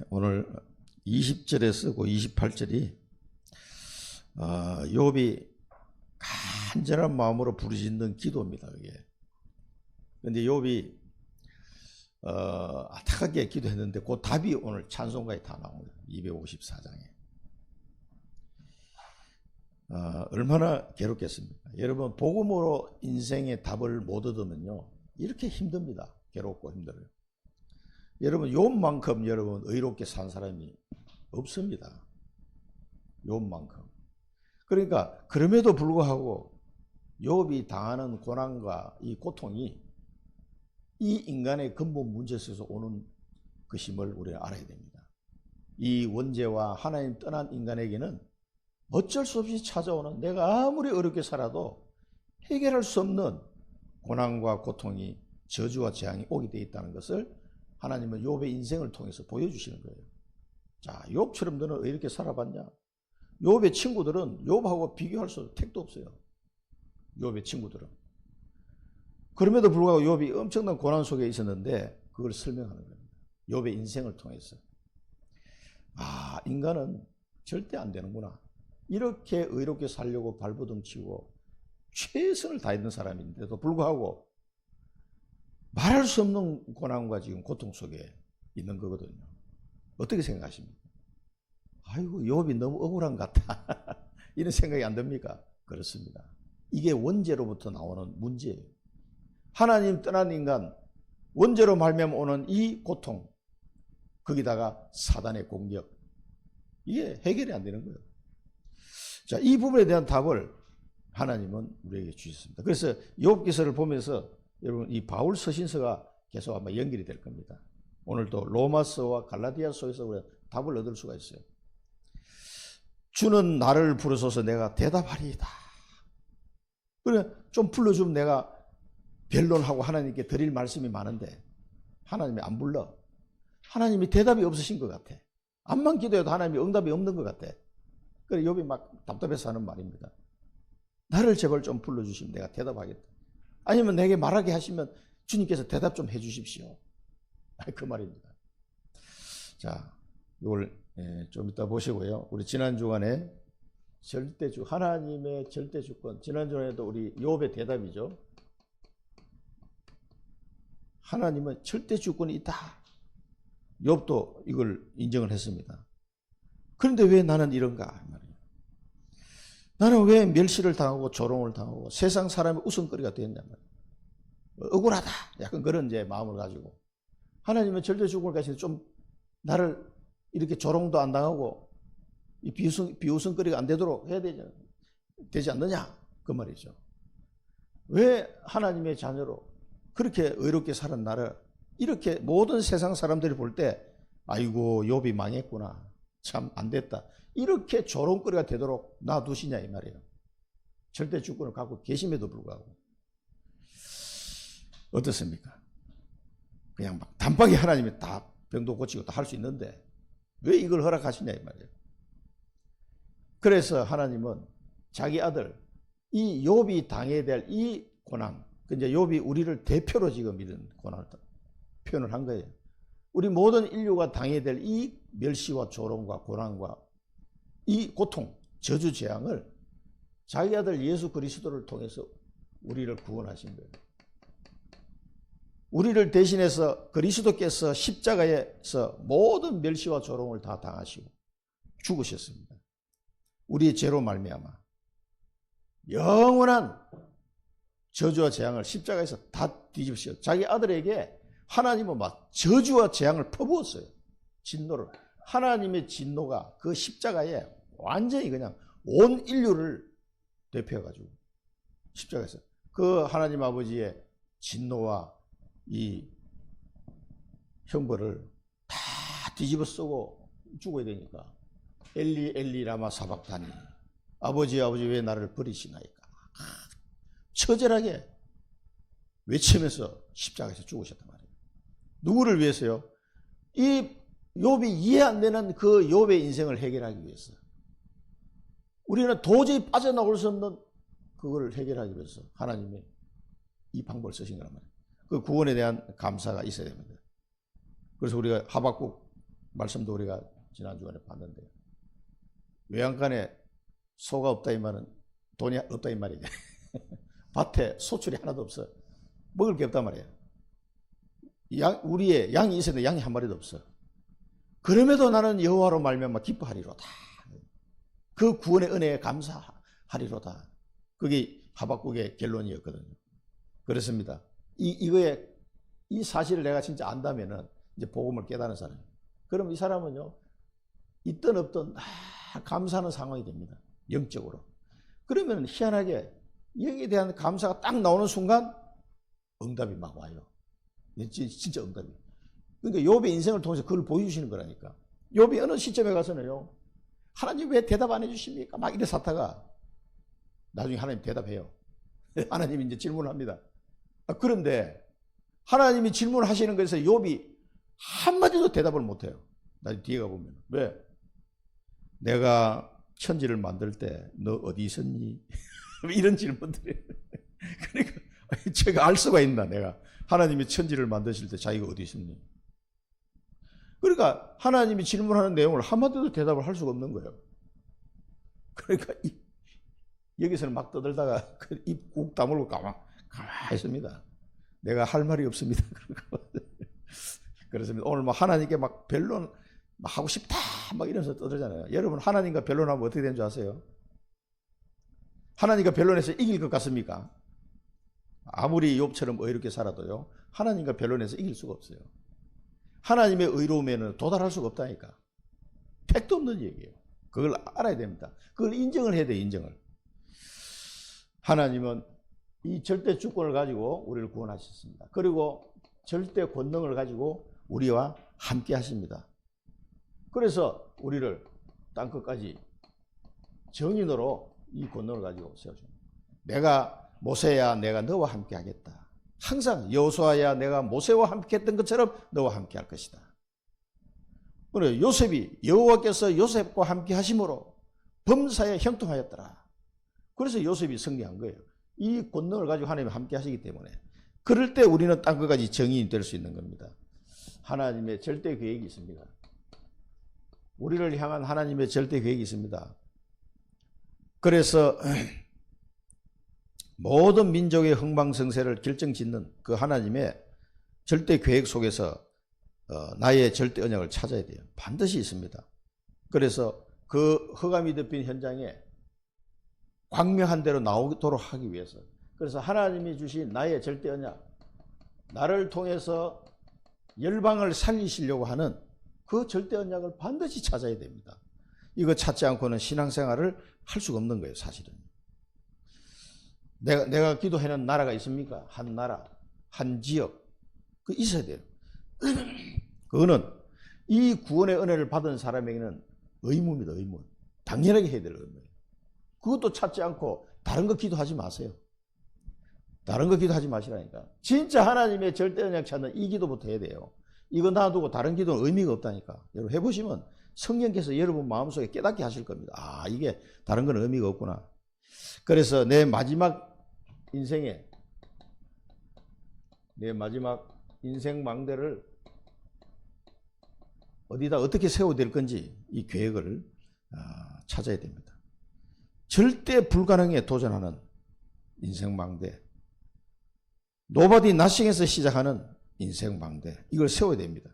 오늘 20절에 쓰고 28절이 욥이 간절한 마음으로 부르짖는 기도입니다. 그게. 그런데 욥이 아타하게 기도했는데 그 답이 오늘 찬송가에 다 나옵니다. 254장에. 얼마나 괴롭겠습니까? 여러분, 복음으로 인생의 답을 못 얻으면요, 이렇게 힘듭니다. 괴롭고 힘들어요. 여러분, 욥만큼 여러분 의롭게 산 사람이 없습니다. 욥만큼. 그러니까 그럼에도 불구하고 욥이 당하는 고난과 이 고통이 이 인간의 근본 문제에서 오는 것임을 우리가 알아야 됩니다. 이 원죄와 하나님 떠난 인간에게는 어쩔 수 없이 찾아오는, 내가 아무리 어렵게 살아도 해결할 수 없는 고난과 고통이, 저주와 재앙이 오게 되어 있다는 것을 하나님은 욥의 인생을 통해서 보여주시는 거예요. 자, 욥처럼 너는 왜 이렇게 살아봤냐? 욥의 친구들은 욥하고 비교할 수 택도 없어요. 욥의 친구들은. 그럼에도 불구하고 욥이 엄청난 고난 속에 있었는데 그걸 설명하는 겁니다. 욥의 인생을 통해서. 인간은 절대 안 되는구나. 이렇게 의롭게 살려고 발버둥치고 최선을 다했는 사람인데도 불구하고 말할 수 없는 고난과 지금 고통 속에 있는 거거든요. 어떻게 생각하십니까? 아이고, 욥이 너무 억울한 것 같다. 이런 생각이 안 듭니까? 그렇습니다. 이게 원죄로부터 나오는 문제예요. 하나님 떠난 인간, 원죄로 말미암아 오는 이 고통, 거기다가 사단의 공격, 이게 해결이 안 되는 거예요. 자, 이 부분에 대한 답을 하나님은 우리에게 주셨습니다. 그래서 욥기서를 보면서 여러분, 이 바울 서신서가 계속 아마 연결이 될 겁니다. 오늘도 로마서와 갈라디아서에서 우리가 답을 얻을 수가 있어요. 주는 나를 부르소서 내가 대답하리이다. 그래, 좀 불러주면 내가 변론하고 하나님께 드릴 말씀이 많은데 하나님이 안 불러. 하나님이 대답이 없으신 것 같아. 암만 기도해도 하나님이 응답이 없는 것 같아. 그래, 욥이 막 답답해서 하는 말입니다. 나를 제발 좀 불러주시면 내가 대답하겠다. 아니면 내게 말하게 하시면 주님께서 대답 좀 해주십시오. 그 말입니다. 자, 이걸 좀 이따 보시고요. 우리 지난 주간에 절대주, 하나님의 절대주권, 지난 주간에도 우리 욥의 대답이죠. 하나님은 절대주권이 있다. 욥도 이걸 인정을 했습니다. 그런데 왜 나는 이런가? 나는 왜 멸시를 당하고 조롱을 당하고 세상 사람의 웃음거리가 되었냐 말이야. 억울하다. 약간 그런 이제 마음을 가지고 하나님은 절대주권을 가지고 좀 나를 이렇게 조롱도 안 당하고 이 비웃음거리가 안 되도록 해야 되지 않느냐? 그 말이죠. 왜 하나님의 자녀로 그렇게 의롭게 사는 나를 이렇게 모든 세상 사람들이 볼 때 아이고 욥이 망했구나. 참 안 됐다. 이렇게 조롱거리가 되도록 놔두시냐 이 말이에요. 절대 주권을 갖고 계심에도 불구하고. 어떻습니까? 그냥 막 단박에 하나님이 다 병도 고치고 다 할 수 있는데 왜 이걸 허락하시냐 이 말이에요. 그래서 하나님은 자기 아들 이 욥이 당해야 될 이 고난, 이제 욥이 우리를 대표로 지금 이런 고난을 표현을 한 거예요. 우리 모든 인류가 당해야 될 이 멸시와 조롱과 고난과 이 고통, 저주 재앙을 자기 아들 예수 그리스도를 통해서 우리를 구원하신 거예요. 우리를 대신해서 그리스도께서 십자가에서 모든 멸시와 조롱을 다 당하시고 죽으셨습니다. 우리의 죄로 말미암아 영원한 저주와 재앙을 십자가에서 다 뒤집으시고 자기 아들에게 하나님은 막 저주와 재앙을 퍼부었어요. 진노를. 하나님의 진노가 그 십자가에 완전히 그냥 온 인류를 대표해가지고 십자가에서 그 하나님 아버지의 진노와 이 형벌을 다 뒤집어 쓰고 죽어야 되니까 엘리 엘리 라마 사박다니 아버지 왜 나를 버리시나이까 처절하게 외치면서 십자가에서 죽으셨단 말이에요. 누구를 위해서요? 이 욥이 이해 안 되는 그 욥의 인생을 해결하기 위해서. 우리는 도저히 빠져나올 수 없는 그걸 해결하기 위해서 하나님이 이 방법을 쓰신 거란 말이에요. 그 구원에 대한 감사가 있어야 됩니다. 그래서 우리가 하박국 말씀도 우리가 지난 주간에 봤는데요. 외양간에 소가 없다 이 말은 돈이 없다 이 말이죠. 밭에 소출이 하나도 없어. 먹을 게 없단 말이에요. 우리의 양이 있었는데 양이 한 마리도 없어. 그럼에도 나는 여호와로 말미암아 기뻐하리로다. 그 구원의 은혜에 감사하리로다. 그게 하박국의 결론이었거든요. 그렇습니다. 이 사실을 내가 진짜 안다면은 이제 복음을 깨닫는 사람. 그럼 이 사람은요, 있든 없든 다 감사하는 상황이 됩니다. 영적으로. 그러면 희한하게 여기에 대한 감사가 딱 나오는 순간 응답이 막 와요. 진짜 응답이. 그러니까 욥의 인생을 통해서 그걸 보여주시는 거라니까. 욥이 어느 시점에 가서는요, 하나님 왜 대답 안 해주십니까? 막 이래 사다가 나중에 하나님 대답해요. 하나님이 이제 질문을 합니다. 그런데 하나님이 질문하시는 것에서 욥이 한마디도 대답을 못해요. 나중에 뒤에 가보면. 왜? 내가 천지를 만들 때 너 어디 있었니? 이런 질문들이. 그러니까 제가 알 수가 있나 내가. 하나님이 천지를 만드실 때 자기가 어디 있었니? 그러니까 하나님이 질문하는 내용을 한마디도 대답을 할 수가 없는 거예요. 그러니까 여기서는 막 떠들다가 입 꾹 다물고 가만히 있습니다. 내가 할 말이 없습니다. 그렇습니다. 오늘 막 하나님께 막 변론 막 하고 싶다 막 이러면서 떠들잖아요. 여러분 하나님과 변론하면 어떻게 되는 줄 아세요? 하나님과 변론해서 이길 것 같습니까? 아무리 욥처럼 의롭게 살아도요, 하나님과 변론해서 이길 수가 없어요. 하나님의 의로움에는 도달할 수가 없다니까. 팩도 없는 얘기예요. 그걸 알아야 됩니다. 그걸 인정을 해야 돼요. 인정을. 하나님은 이 절대 주권을 가지고 우리를 구원하셨습니다. 그리고 절대 권능을 가지고 우리와 함께 하십니다. 그래서 우리를 땅끝까지 정인으로 이 권능을 가지고 세워줍니다. 내가 모세야 내가 너와 함께 하겠다. 항상 여호수아야 내가 모세와 함께 했던 것처럼 너와 함께 할 것이다. 그래 요셉이 여호와께서 요셉과 함께 하심으로 범사에 형통하였더라. 그래서 요셉이 승리한 거예요. 이 권능을 가지고 하나님이 함께 하시기 때문에. 그럴 때 우리는 땅끝까지 정인이 될 수 있는 겁니다. 하나님의 절대 계획이 있습니다. 우리를 향한 하나님의 절대 계획이 있습니다. 그래서 모든 민족의 흥망성쇠를 결정짓는 그 하나님의 절대 계획 속에서 나의 절대 언약을 찾아야 돼요. 반드시 있습니다. 그래서 그 흑암이 덮인 현장에 광명한 대로 나오도록 하기 위해서, 그래서 하나님이 주신 나의 절대 언약, 나를 통해서 열방을 살리시려고 하는 그 절대 언약을 반드시 찾아야 됩니다. 이거 찾지 않고는 신앙생활을 할 수가 없는 거예요, 사실은. 내가 기도하는 나라가 있습니까? 한 나라, 한 지역, 그 있어야 돼요. 그거는 이 구원의 은혜를 받은 사람에게는 의무입니다, 의무. 당연하게 해야 될 의무예요. 그것도 찾지 않고 다른 거 기도하지 마세요. 다른 거 기도하지 마시라니까. 진짜 하나님의 절대 언약 찾는 이 기도부터 해야 돼요. 이거 놔두고 다른 기도는 의미가 없다니까. 여러분 해보시면 성령께서 여러분 마음속에 깨닫게 하실 겁니다. 아, 이게 다른 건 의미가 없구나. 그래서 내 마지막 인생 망대를 어디다 어떻게 세워야 될 건지 이 계획을 찾아야 됩니다. 절대 불가능에 도전하는 인생 망대, Nobody Nothing에서 시작하는 인생 망대, 이걸 세워야 됩니다.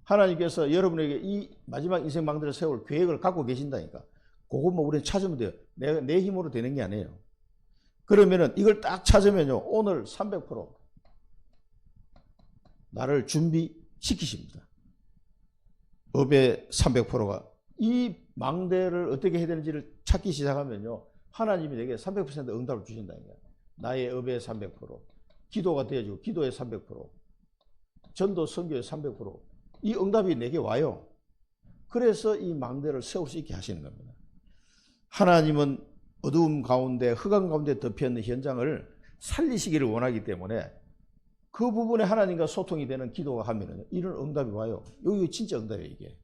하나님께서 여러분에게 이 마지막 인생 망대를 세울 계획을 갖고 계신다니까. 그것만 우리는 찾으면 돼요. 내 힘으로 되는 게 아니에요. 그러면은 이걸 딱 찾으면요, 오늘 300% 나를 준비시키십니다. 업의 300%가 이 망대를 어떻게 해야 되는지를 찾기 시작하면요, 하나님이 내게 300% 응답을 주신다니까요. 나의 업의 300%, 기도가 되어지고 기도의 300%, 전도 선교의 300%, 이 응답이 내게 와요. 그래서 이 망대를 세울 수 있게 하시는 겁니다. 하나님은 어두움 가운데, 흑암 가운데 덮여있는 현장을 살리시기를 원하기 때문에 그 부분에 하나님과 소통이 되는 기도가 하면은 이런 응답이 와요. 여기 진짜 응답이에요, 이게.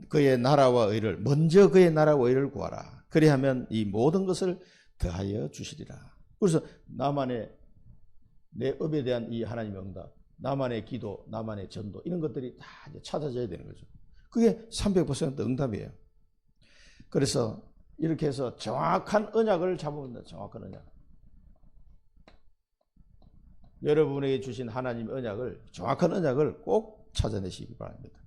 그의 나라와 의를, 먼저 그의 나라와 의를 구하라. 그리하면 이 모든 것을 더하여 주시리라. 그래서 나만의 내 업에 대한 이 하나님의 응답, 나만의 기도, 나만의 전도 이런 것들이 다 이제 찾아져야 되는 거죠. 그게 300% 응답이에요. 그래서 이렇게 해서 정확한 언약을 잡으면 정확한 언약. 여러분에게 주신 하나님의 언약을, 정확한 언약을 꼭 찾아내시기 바랍니다.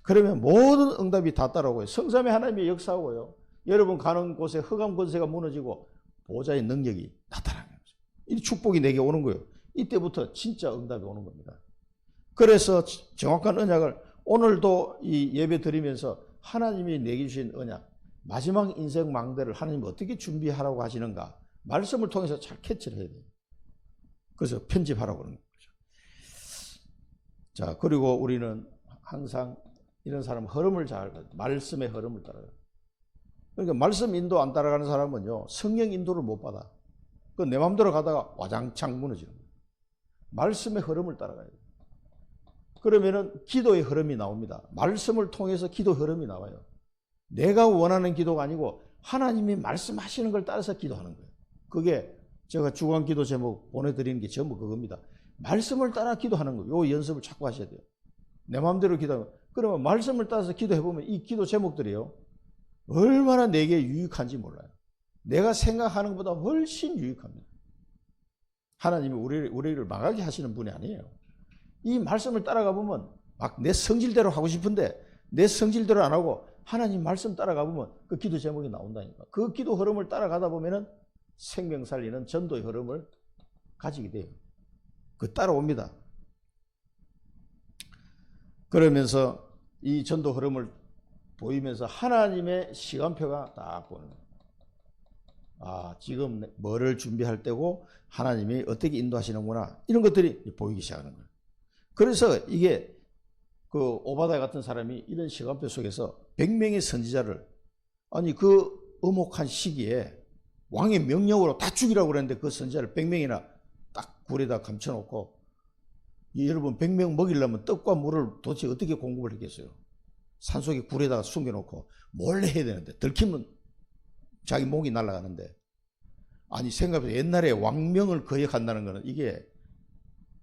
그러면 모든 응답이 다 따라오고요. 성삼위 하나님의 역사하고요. 여러분 가는 곳에 흑암 권세가 무너지고 보좌의 능력이 나타나는 거죠. 이 축복이 내게 오는 거예요. 이때부터 진짜 응답이 오는 겁니다. 그래서 정확한 언약을 오늘도 이 예배 드리면서 하나님이 내게 주신 언약, 마지막 인생 망대를 하나님이 어떻게 준비하라고 하시는가 말씀을 통해서 잘 캐치를 해야 돼요. 그래서 편집하라고 그러는 거죠. 자, 그리고 우리는 항상 이런 사람 흐름을 잘, 말씀의 흐름을 따라가요. 그러니까 말씀 인도 안 따라가는 사람은요, 성령 인도를 못 받아. 그 내 마음대로 가다가 와장창 무너지는 거예요. 말씀의 흐름을 따라가야 돼요. 그러면은 기도의 흐름이 나옵니다. 말씀을 통해서 기도 흐름이 나와요. 내가 원하는 기도가 아니고 하나님이 말씀하시는 걸 따라서 기도하는 거예요. 그게 제가 주간 기도 제목 보내드리는 게 전부 그겁니다. 말씀을 따라 기도하는 거예요. 이 연습을 자꾸 하셔야 돼요. 내 마음대로 기도하면. 그러면 말씀을 따라서 기도해보면 이 기도 제목들이요, 얼마나 내게 유익한지 몰라요. 내가 생각하는 것보다 훨씬 유익합니다. 하나님이 우리를 망하게 하시는 분이 아니에요. 이 말씀을 따라가 보면 막 내 성질대로 하고 싶은데 내 성질대로 안 하고 하나님 말씀 따라가 보면 그 기도 제목이 나온다니까. 그 기도 흐름을 따라가다 보면은 생명 살리는 전도의 흐름을 가지게 돼요. 그 따라옵니다. 그러면서 이 전도 흐름을 보이면서 하나님의 시간표가 딱 보는 거예요. 아, 지금 뭐를 준비할 때고 하나님이 어떻게 인도하시는구나, 이런 것들이 보이기 시작하는 거예요. 그래서 이게 그 오바다 같은 사람이 이런 시간표 속에서 100명의 선지자를, 아니 그 엄혹한 시기에 왕의 명령으로 다 죽이라고 그랬는데 그 선지자를 100명이나 딱 굴에다 감춰놓고, 여러분 100명 먹이려면 떡과 물을 도대체 어떻게 공급을 했겠어요? 산속에 굴에다가 숨겨놓고 몰래 해야 되는데 들키면 자기 목이 날아가는데, 아니 생각해보세요. 옛날에 왕명을 거역한다는 거는 이게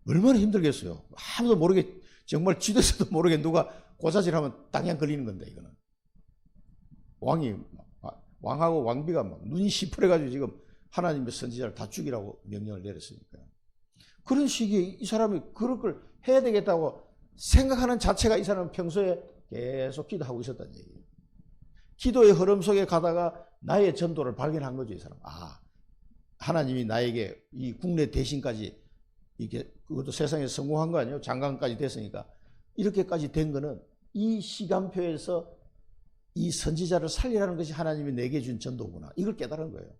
얼마나 힘들겠어요. 아무도 모르게, 정말 쥐도서도 모르게 누가 고자질하면 당장 걸리는 건데, 이거는 왕하고 왕비가 막 눈이 시퍼래가지고 지금 하나님의 선지자를 다 죽이라고 명령을 내렸으니까. 그런 시기에 이 사람이 그럴 걸 해야 되겠다고 생각하는 자체가 이 사람은 평소에 계속 기도하고 있었다는 얘기예요. 기도의 흐름 속에 가다가 나의 전도를 발견한 거죠, 이 사람. 아, 하나님이 나에게 이 국내 대신까지, 이게 그것도 세상에 성공한 거 아니에요? 장관까지 됐으니까. 이렇게까지 된 거는 이 시간표에서 이 선지자를 살리라는 것이 하나님이 내게 준 전도구나, 이걸 깨달은 거예요.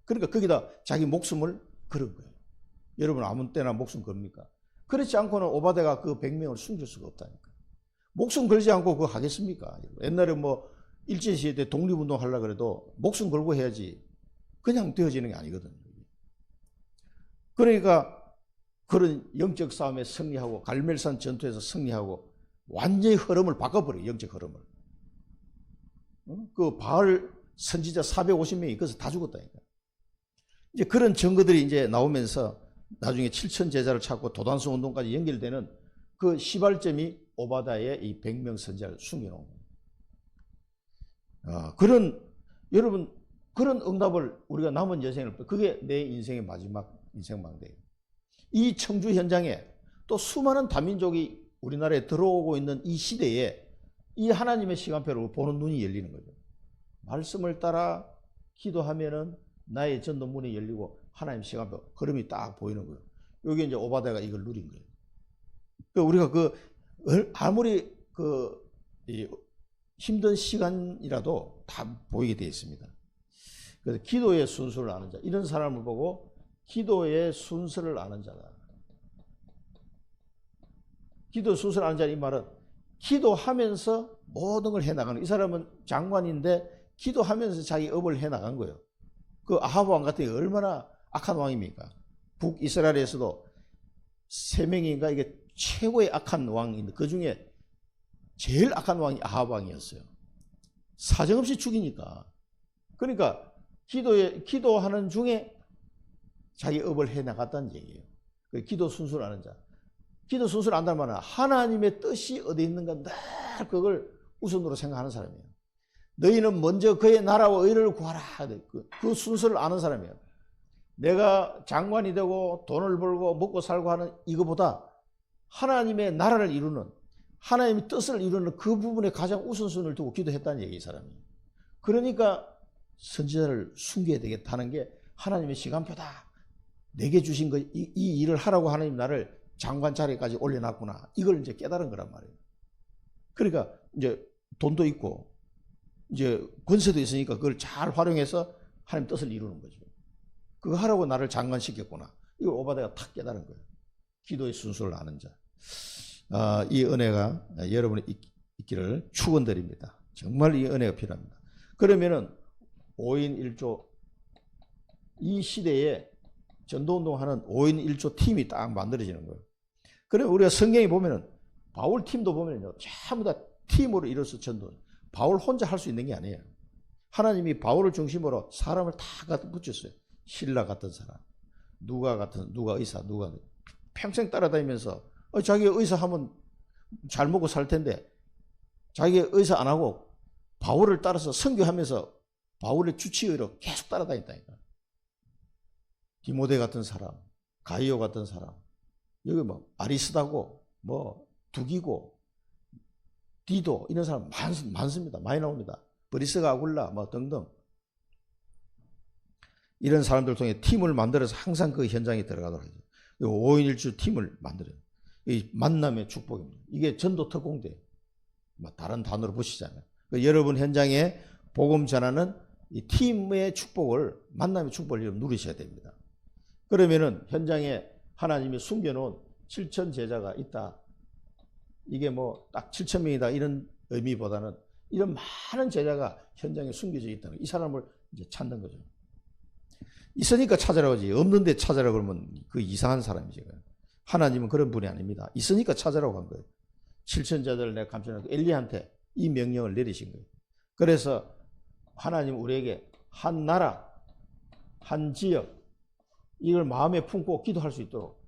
그러니까 거기다 자기 목숨을 걸은 거예요. 여러분 아무 때나 목숨 겁니까? 그렇지 않고는 오바데가 그 100명을 숨길 수가 없다니까. 목숨 걸지 않고 그거 하겠습니까? 옛날에 뭐 일제시대 때 독립운동 하려고 그래도 목숨 걸고 해야지 그냥 되어지는 게 아니거든요. 그러니까 그런 영적 싸움에 승리하고 갈멜산 전투에서 승리하고 완전히 흐름을 바꿔버려요. 영적 흐름을. 그 바알 선지자 450명이 거기서 다 죽었다니까. 이제 그런 증거들이 이제 나오면서 나중에 7천 제자를 찾고 도단수 운동까지 연결되는 그 시발점이 오바다의 이 100명 선지자를 숨겨놓은 거예요. 여러분 그런 응답을 우리가 남은 여생을, 그게 내 인생의 마지막 인생 망대예요. 이 청주 현장에 또 수많은 다민족이 우리나라에 들어오고 있는 이 시대에 이 하나님의 시간표를 보는 눈이 열리는 거죠. 말씀을 따라 기도하면은 나의 전도문이 열리고 하나님 시간표 흐름이 딱 보이는 거예요. 여기 이제 오바다가 이걸 누린 거예요. 우리가 아무리 힘든 시간이라도 다 보이게 되어 있습니다. 그래서 기도의 순수를 아는 자, 이런 사람을 보고 기도의 순수를 아는 자다. 기도의 순수를 아는 자, 이 말은 기도하면서 모든 걸 해나가는, 이 사람은 장관인데 기도하면서 자기 업을 해나간 거예요. 그 아합 왕 같은 게 얼마나 악한 왕입니까? 북이스라엘에서도 3명인가 이게 최고의 악한 왕인데 그 중에 제일 악한 왕이 아합 왕이었어요. 사정없이 죽이니까. 그러니까 기도하는 중에 자기 업을 해나갔다는 얘기예요. 기도 순수를 아는 자. 기도 순서를 안다는 말은 하나님의 뜻이 어디 있는가 늘 그걸 우선으로 생각하는 사람이에요. 너희는 먼저 그의 나라와 의를 구하라. 그 순서를 아는 사람이에요. 내가 장관이 되고 돈을 벌고 먹고 살고 하는 이거보다 하나님의 나라를 이루는, 하나님의 뜻을 이루는 그 부분에 가장 우선순위를 두고 기도했다는 얘기, 이 사람이. 그러니까 선지자를 숨겨야 되겠다는 게 하나님의 시간표다. 내게 주신 거, 이 일을 하라고 하나님 나를 장관 자리까지 올려놨구나. 이걸 이제 깨달은 거란 말이에요. 그러니까 이제 돈도 있고 이제 권세도 있으니까 그걸 잘 활용해서 하나님 뜻을 이루는 거죠. 그거 하라고 나를 장관시켰구나. 이걸 오바댜가 탁 깨달은 거예요. 기도의 순서를 아는 자. 이 은혜가 여러분이 있기를 축원드립니다. 정말 이 은혜가 필요합니다. 그러면은 5인 1조, 이 시대에 전도운동하는 5인 1조 팀이 딱 만들어지는 거예요. 그래 우리가 성경에 보면은 바울 팀도 보면요, 전부 다 팀으로 이뤄서 전도. 바울 혼자 할 수 있는 게 아니에요. 하나님이 바울을 중심으로 사람을 다 갖다 붙였어요. 신라 같은 사람, 누가 의사, 누가 평생 따라다니면서 자기 의사 하면 잘 먹고 살 텐데 자기 의사 안 하고 바울을 따라서 선교하면서 바울의 주치의로 계속 따라다녔다니까. 디모데 같은 사람, 가이오 같은 사람, 여기 뭐 아리스다고, 뭐 두기고, 디도 이런 사람 많습니다. 많이 나옵니다. 브리스가 아굴라 뭐 등등. 이런 사람들 통해 팀을 만들어서 항상 그 현장에 들어가도록 하죠. 5인 1주 팀을 만들어요. 이 만남의 축복입니다. 이게 전도 특공대. 다른 단어로 보시잖아요. 여러분 현장에 복음 전하는 이 팀의 축복을, 만남의 축복을 누리셔야 됩니다. 그러면은 현장에 하나님이 숨겨놓은 7천 제자가 있다. 이게 뭐 딱 7천 명이다 이런 의미보다는 이런 많은 제자가 현장에 숨겨져 있다는, 이 사람을 이제 찾는 거죠. 있으니까 찾으라고 하지, 없는데 찾으라고 그러면 그 이상한 사람이지. 하나님은 그런 분이 아닙니다. 있으니까 찾으라고 한 거예요. 7천 제자를 내가 감춰놓고 엘리야한테 이 명령을 내리신 거예요. 그래서 하나님 우리에게 한 나라, 한 지역, 이걸 마음에 품고 기도할 수 있도록,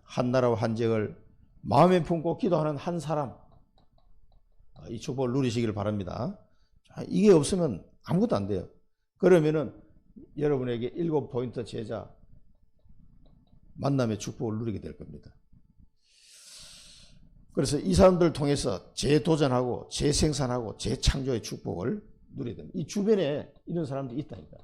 한 나라와 한 지역을 마음에 품고 기도하는 한 사람, 이 축복을 누리시기를 바랍니다. 이게 없으면 아무것도 안 돼요. 그러면은 여러분에게 7포인트 제자 만남의 축복을 누리게 될 겁니다. 그래서 이 사람들을 통해서 재도전하고 재생산하고 재창조의 축복을 누리게 됩니다. 이 주변에 이런 사람들이 있다니까.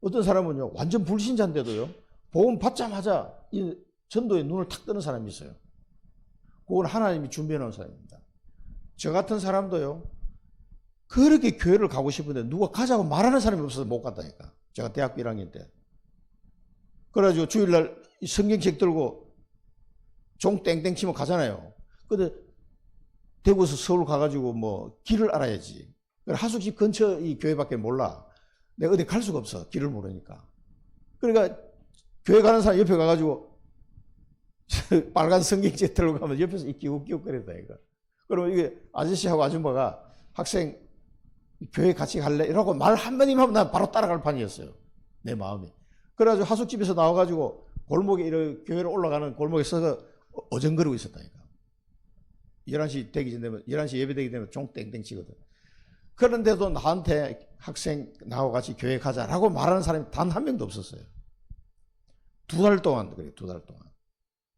어떤 사람은요, 완전 불신자인데도요, 복음 받자마자 이 전도에 눈을 탁 뜨는 사람이 있어요. 그건 하나님이 준비해 놓은 사람입니다. 저 같은 사람도요, 그렇게 교회를 가고 싶은데 누가 가자고 말하는 사람이 없어서 못 갔다니까. 제가 대학교 1학년 때. 그래가지고 주일날 성경책 들고 종 땡땡 치면 가잖아요. 근데 대구에서 서울 가가지고 뭐 길을 알아야지. 하숙집 근처 이 교회밖에 몰라. 내가 어디 갈 수가 없어. 길을 모르니까. 그러니까 교회 가는 사람 옆에 가가지고 빨간 성경책 들고 가면 옆에서 끼욱끼욱거린다 이거. 그러면 이게 아저씨하고 아줌마가 학생 교회 같이 갈래? 이러고 말 한마디만 하면 난 바로 따라갈 판이었어요. 내 마음이. 그래가지고 하숙집에서 나와가지고 골목에 이렇게 교회로 올라가는 골목에 서서 어정거리고 있었다니까. 11시 되기 전 되면, 11시 예배 되기 되면 종 땡땡 치거든. 그런데도 나한테 학생 나하고 같이 교회 가자라고 말하는 사람이 단 한 명도 없었어요. 2달 동안 그래요. 2달 동안.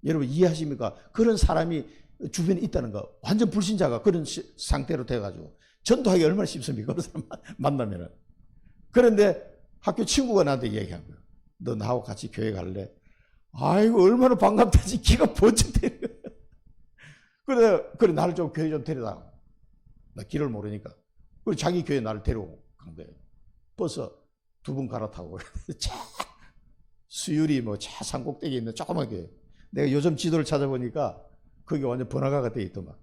여러분 이해하십니까? 그런 사람이 주변에 있다는 거. 완전 불신자가 그런 상태로 돼가지고 전도하기 얼마나 쉽습니까? 그런 사람 만나면은. 그런데 학교 친구가 나한테 얘기한 거예요. 너 나하고 같이 교회 갈래? 아이고 얼마나 반갑다지. 기가 번쩍 때려. 그래 나를 좀 교회 좀 데려다. 나 길을 모르니까. 그리고 자기 교회 나를 데려간 거예요. 버스 2분 갈아타고. 수율이 뭐 차 산꼭대기에 있는 조그만 교회. 내가 요즘 지도를 찾아보니까 그게 완전 번화가가 돼 있더만.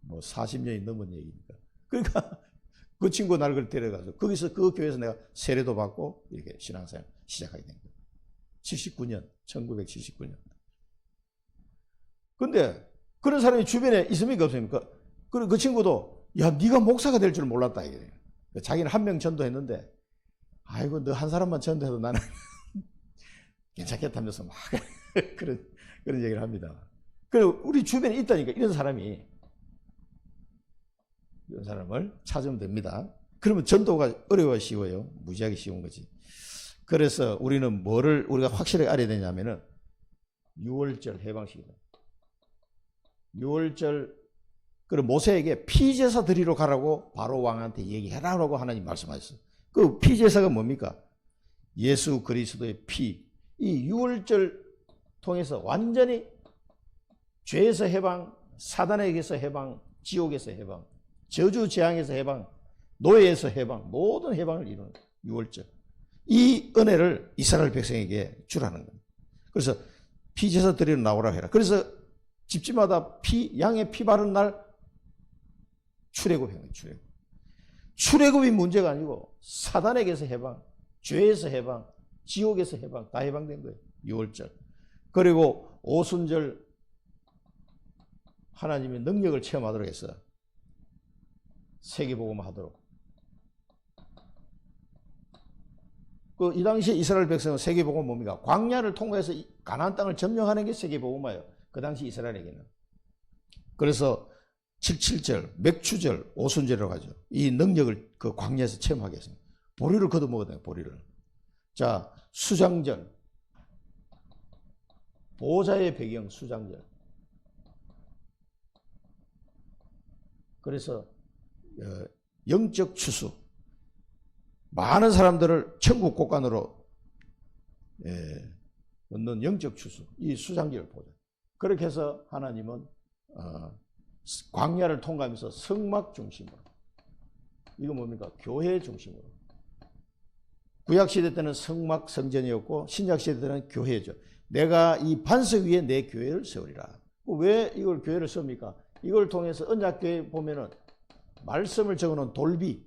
뭐 40년이 넘은 얘기니까. 그러니까 그 친구 나를 그걸 데려가서 거기서 그 교회에서 내가 세례도 받고 이렇게 신앙생활 시작하게 된 거예요. 79년, 1979년. 근데 그런 사람이 주변에 있습니까 없습니까? 그 친구도 야 네가 목사가 될 줄 몰랐다 이게. 자기는 한 명 전도했는데 아이고 너 한 사람만 전도해도 나는 괜찮겠다면서 막 그런 얘기를 합니다. 그리고 우리 주변에 있다니까 이런 사람을 찾으면 됩니다. 그러면 전도가 어려워 쉬워요? 무지하게 쉬운 거지. 그래서 우리는 우리가 확실하게 알아야 되냐면은 6월절 해방식이다. 6월절, 그리고 모세에게 피제사 드리러 가라고 바로 왕한테 얘기해라라고 하나님 말씀하셨어요. 그 피제사가 뭡니까? 예수 그리스도의 피. 이 6월절 통해서 완전히 죄에서 해방, 사단에게서 해방, 지옥에서 해방, 저주 재앙에서 해방, 노예에서 해방, 모든 해방을 이루는 6월절. 이 은혜를 이스라엘 백성에게 주라는 겁니다. 그래서 피제사 드리러 나오라 해라. 그래서 집집마다 양의 피 바른 날 출애굽 해요. 출애굽이 문제가 아니고 사단에게서 해방, 죄에서 해방, 지옥에서 해방, 다 해방된 거예요. 6월절. 그리고 오순절 하나님의 능력을 체험하도록 했어요. 세계복음 하도록. 이 당시에 이스라엘 백성은 세계복음 뭡니까? 광야를 통과해서 가나안 땅을 점령하는 게 세계복음이에요. 그 당시 이스라엘에게는. 그래서 77절, 맥추절, 오순절이라고 하죠. 이 능력을 그 광야에서 체험하게 했습니다. 보리를 걷어 먹었대요. 보리를. 자, 수장절. 보호자의 배경 수장절. 그래서 영적 추수. 많은 사람들을 천국 곳간으로 얻는 영적 추수. 이 수장절 보자. 그렇게 해서 하나님은 광야를 통과하면서 성막 중심으로. 이거 뭡니까? 교회 중심으로. 구약시대 때는 성막 성전이었고 신약시대 때는 교회죠. 내가 이 반석 위에 내 교회를 세우리라. 왜 이걸 교회를 세웁니까? 이걸 통해서 언약교회 보면은 말씀을 적어놓은 돌비,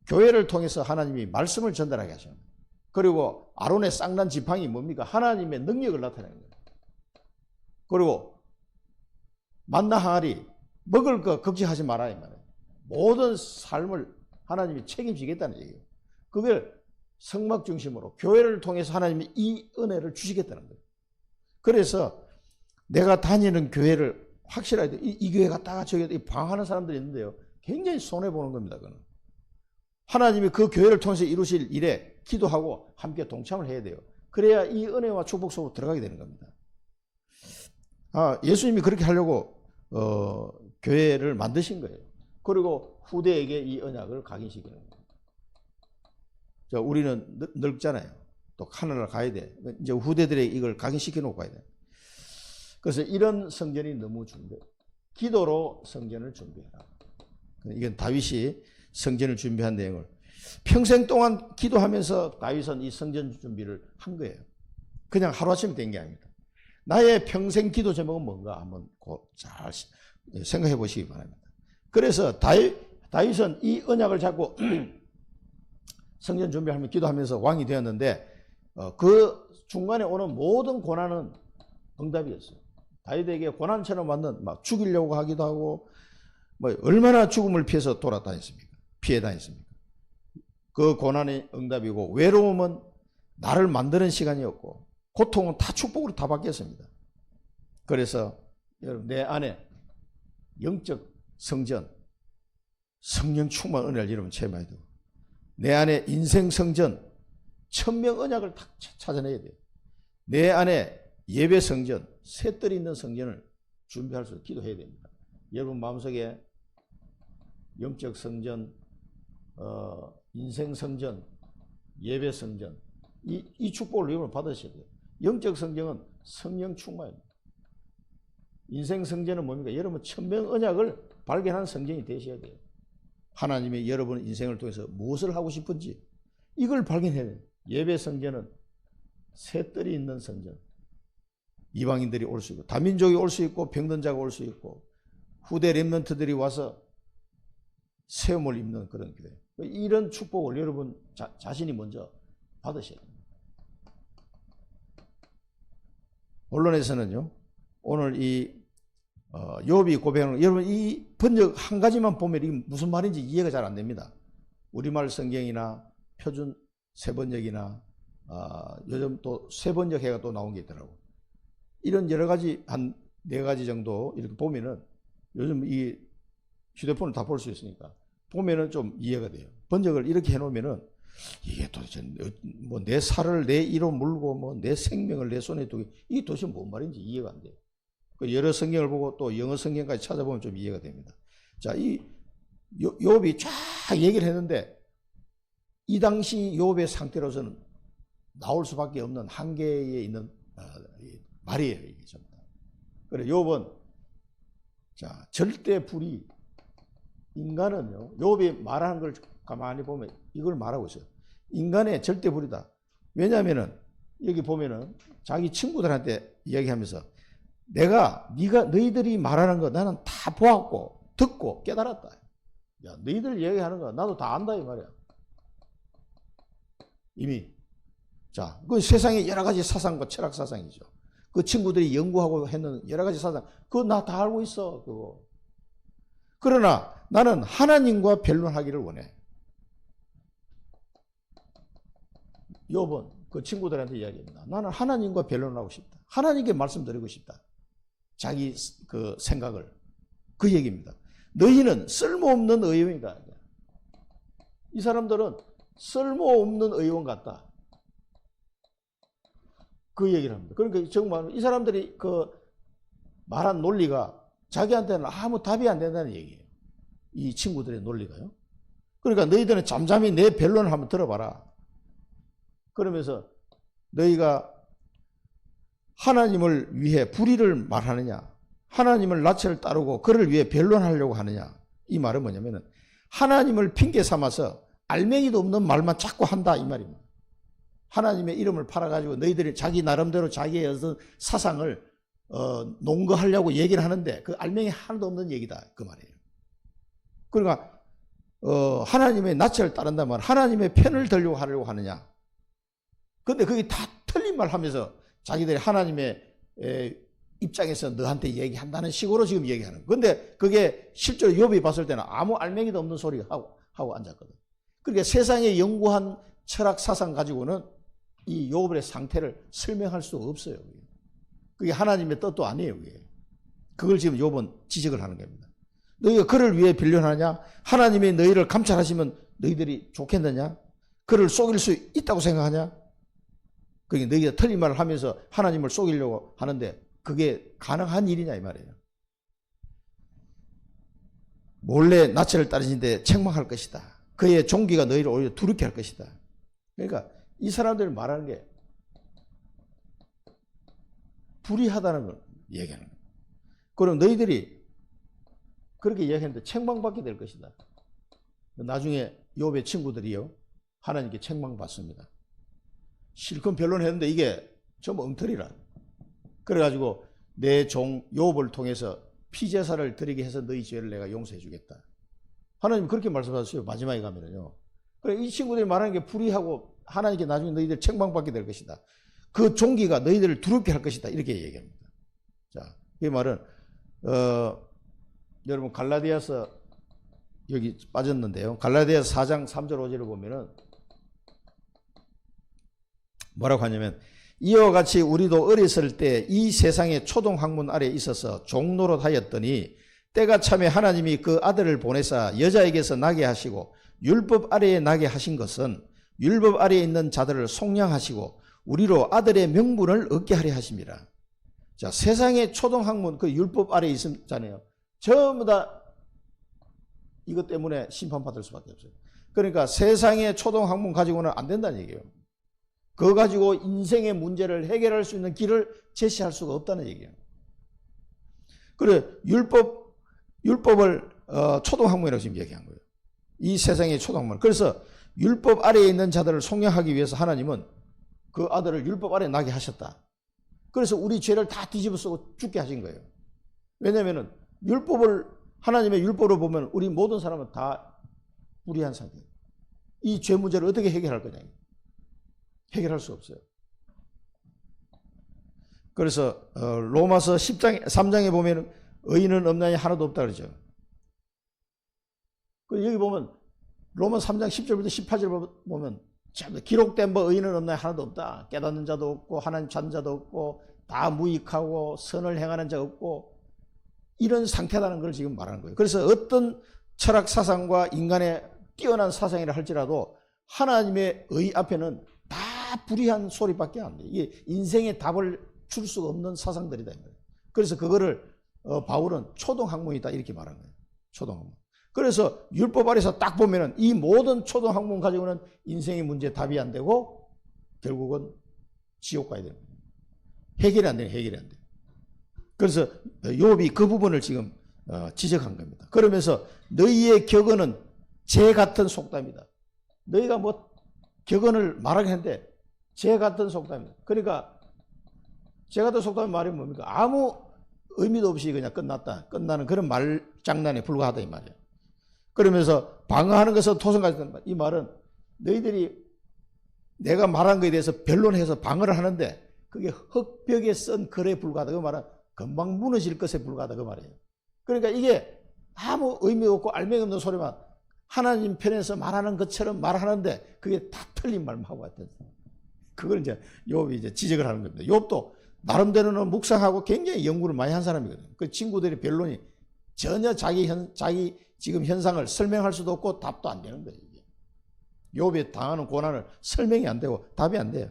교회를 통해서 하나님이 말씀을 전달하게 하십니다. 그리고 아론의 쌍난 지팡이 뭡니까? 하나님의 능력을 나타내는 거예요. 그리고 만나 항아리, 먹을 거 걱정하지 마라 이 말이에요. 모든 삶을 하나님이 책임지겠다는 얘기예요. 그걸 성막 중심으로 교회를 통해서 하나님이 이 은혜를 주시겠다는 거예요. 그래서 내가 다니는 교회를 확실하게 이 교회가 딱 저기 방황하는 사람들이 있는데요. 굉장히 손해보는 겁니다. 그는. 하나님이 그 교회를 통해서 이루실 일에 기도하고 함께 동참을 해야 돼요. 그래야 이 은혜와 축복 속으로 들어가게 되는 겁니다. 예수님이 그렇게 하려고 교회를 만드신 거예요. 그리고 후대에게 이 언약을 각인시키는 거예요. 우리는 늙잖아요. 또 하늘을 가야 돼. 이제 후대들에게 이걸 각인시켜 놓고 가야 돼. 그래서 이런 성전이 너무 중요해요. 기도로 성전을 준비해라. 이건 다윗이 성전을 준비한 내용을 평생 동안 기도하면서 다윗은 이 성전 준비를 한 거예요. 그냥 하루아침에 된 게 아닙니다. 나의 평생 기도 제목은 뭔가 한번 잘 생각해 보시기 바랍니다. 그래서 다윗은 이 언약을 잡고 성전 준비하면 기도하면서 왕이 되었는데 그 중간에 오는 모든 고난은 응답이었어요. 다윗에게 고난처럼 왔는 막 죽이려고 하기도 하고 얼마나 죽음을 피해서 피해 다녔습니까? 그 고난이 응답이고 외로움은 나를 만드는 시간이었고 고통은 다 축복으로 다 바뀌었습니다. 그래서 여러분 내 안에 영적 성전, 성령 충만 은혜를 여러분 체험해야 되고 내 안에 인생 성전, 천명 언약을 다 찾아내야 돼요. 내 안에 예배 성전, 셋들이 있는 성전을 준비할 수 있도록 기도해야 됩니다. 여러분 마음속에 영적 성전, 인생 성전, 예배 성전 이 축복을 여러분 받으셔야 돼요. 영적 성전은 성령 충만입니다. 인생 성전은 뭡니까? 여러분 천명 언약을 발견한 성전이 되셔야 돼요. 하나님이 여러분 인생을 통해서 무엇을 하고 싶은지 이걸 발견해야 돼요. 예배 성전은 셋들이 있는 성전. 이방인들이 올 수 있고 다민족이 올 수 있고 병든자가 올 수 있고 후대 렘넌트들이 와서 세움을 입는 그런 교회. 이런 축복을 여러분 자신이 먼저 받으셔야 됩니다. 언론에서는요 오늘 이 욥이 고백하는 여러분 이 번역 한 가지만 보면 이게 무슨 말인지 이해가 잘 안 됩니다. 우리말 성경이나 표준 세번역이나 요즘 또 쇠번역 해가 또 나온 게 있더라고. 이런 여러 가지 한 4가지 정도 이렇게 보면은 요즘 이 휴대폰을 다 볼 수 있으니까 보면은 좀 이해가 돼요. 번역을 이렇게 해놓으면은 이게 도대체 뭐 내 살을 내 이로 물고 뭐 내 생명을 내 손에 두기, 이게 도대체 뭔 말인지 이해가 안 돼요. 여러 성경을 보고 또 영어 성경까지 찾아보면 좀 이해가 됩니다. 자, 이 욥이 쫙 얘기를 했는데 이 당시 욥의 상태로서는 나올 수밖에 없는 한계에 있는 말이에요, 이게 전부 다. 그래, 욥은 자, 절대 불의. 인간은요, 욥이 말하는 걸 가만히 보면 이걸 말하고 있어요. 인간의 절대 불의다. 왜냐하면은 여기 보면은 자기 친구들한테 이야기하면서 너희들이 말하는 거 나는 다 보았고 듣고 깨달았다. 야, 너희들 얘기하는 거 나도 다 안다 이 말이야. 이미. 자, 그 세상에 여러 가지 사상과 철학 사상이죠. 그 친구들이 연구하고 했는 여러 가지 사상, 그거 나 다 알고 있어, 그거. 그러나 나는 하나님과 변론하기를 원해. 욥은 그 친구들한테 이야기합니다. 나는 하나님과 변론하고 싶다. 하나님께 말씀드리고 싶다. 자기 그 생각을. 그 얘기입니다. 너희는 쓸모없는 의원이다. 이 사람들은 쓸모없는 의원 같다. 그 얘기를 합니다. 그러니까 정말 이 사람들이 그 말한 논리가 자기한테는 아무 답이 안 된다는 얘기예요. 이 친구들의 논리가요. 그러니까 너희들은 잠잠히 내 변론을 한번 들어봐라. 그러면서 너희가 하나님을 위해 불의를 말하느냐, 하나님을 낯을 따르고 그를 위해 변론하려고 하느냐. 이 말은 뭐냐면은 하나님을 핑계 삼아서 알맹이도 없는 말만 자꾸 한다 이 말입니다. 하나님의 이름을 팔아가지고 너희들이 자기 나름대로 자기의 어떤 사상을 논거하려고 얘기를 하는데 그 알맹이 하나도 없는 얘기다 그 말이에요. 그러니까 하나님의 낯을 따른다면 말, 하나님의 편을 들려고 하려고 하느냐. 근데 그게 다 틀린 말 하면서 자기들이 하나님의 입장에서 너한테 얘기한다는 식으로 지금 얘기하는 거예요. 근데 그게 실제로 욥이 봤을 때는 아무 알맹이도 없는 소리 하고 앉았거든. 그러니까 세상에 연구한 철학 사상 가지고는 이 욥의 상태를 설명할 수가 없어요. 그게 하나님의 뜻도 아니에요. 그게. 그걸 지금 욥은 지적을 하는 겁니다. 너희가 그를 위해 변론하냐? 하나님이 너희를 감찰하시면 너희들이 좋겠느냐? 그를 속일 수 있다고 생각하냐? 그게 너희가 틀린 말을 하면서 하나님을 속이려고 하는데 그게 가능한 일이냐 이 말이에요. 몰래 낯을 따르신데 책망할 것이다. 그의 종기가 너희를 오히려 두렵게 할 것이다. 그러니까 이 사람들이 말하는 게 불의하다는 걸 얘기하는 거예요. 그럼 너희들이 그렇게 이야기했는데 책망받게 될 것이다. 나중에 욥의 친구들이요 하나님께 책망받습니다. 실컷 변론했는데 이게 전부 엉터리라. 그래가지고 내 종 욥을 통해서 피제사를 드리게 해서 너희 죄를 내가 용서해 주겠다. 하나님 그렇게 말씀하셨어요. 마지막에 가면은요. 그래 이 친구들이 말하는 게 불의하고 하나님께 나중에 너희들 책망받게 될 것이다. 그 종기가 너희들을 두렵게 할 것이다. 이렇게 얘기합니다. 자, 이 말은 여러분 갈라디아서 여기 빠졌는데요. 갈라디아서 4장 3절 5절을 보면은 뭐라고 하냐면 이와 같이 우리도 어렸을 때 이 세상의 초동학문 아래에 있어서 종노릇 하였더니 때가 참에 하나님이 그 아들을 보내사 여자에게서 나게 하시고 율법 아래에 나게 하신 것은 율법 아래에 있는 자들을 속량하시고 우리로 아들의 명분을 얻게 하려 하심이라. 자, 세상의 초동학문 그 율법 아래에 있잖아요. 전부 다 이것 때문에 심판받을 수밖에 없어요. 그러니까 세상의 초동학문 가지고는 안 된다는 얘기예요. 그거 가지고 인생의 문제를 해결할 수 있는 길을 제시할 수가 없다는 얘기예요. 그래 율법을 초동학문이라고 지금 얘기한 거예요. 이 세상의 초동학문. 그래서 율법 아래에 있는 자들을 속량하기 위해서 하나님은 그 아들을 율법 아래에 나게 하셨다. 그래서 우리 죄를 다 뒤집어 쓰고 죽게 하신 거예요. 왜냐하면 하나님의 율법을 보면 우리 모든 사람은 다 불의한 상태예요. 이 죄 문제를 어떻게 해결할 거냐. 해결할 수 없어요. 그래서 로마서 3장에 보면 의인은 없나니 하나도 없다 그러죠. 여기 보면 로마 3장 10절부터 18절 보면 참 기록된 뭐 의인은 없나 하나도 없다. 깨닫는 자도 없고 하나님 찾는 자도 없고 다 무익하고 선을 행하는 자가 없고 이런 상태라는 걸 지금 말하는 거예요. 그래서 어떤 철학 사상과 인간의 뛰어난 사상이라 할지라도 하나님의 의 앞에는 다 불의한 소리밖에 안 돼요. 이게 인생의 답을 줄 수가 없는 사상들이다. 그래서 그거를 바울은 초등학문이다 이렇게 말한 거예요. 초등학문. 그래서 율법 아래서 딱 보면은 이 모든 초등학문 가지고는 인생의 문제 답이 안 되고 결국은 지옥 가야 되는 거예요. 해결이 안 돼요. 해결이 안 돼요. 그래서 욥이 그 부분을 지금 지적한 겁니다. 그러면서 너희의 격언은 재 같은 속담이다. 너희가 뭐 격언을 말하긴 했는데 재 같은 속담이다. 그러니까 재 같은 속담의 말이 뭡니까? 아무 의미도 없이 그냥 끝났다. 끝나는 그런 말장난에 불과하다 이 말이에요. 그러면서 방어하는 것은 토성같은 말. 이 말은 너희들이 내가 말한 것에 대해서 변론해서 방어를 하는데 그게 흙벽에 쓴 글에 불과하다. 그 말은 금방 무너질 것에 불과하다. 그 말이에요. 그러니까 이게 아무 의미 없고 알맹이 없는 소리만 하나님 편에서 말하는 것처럼 말하는데 그게 다 틀린 말만 하고 왔던. 그걸 이제 욥이 이제 지적을 하는 겁니다. 욥도 나름대로는 묵상하고 굉장히 연구를 많이 한 사람이거든요. 그 친구들의 변론이 전혀 자기 지금 현상을 설명할 수도 없고 답도 안 되는 거예요. 욥이 당하는 고난을 설명이 안 되고 답이 안 돼요.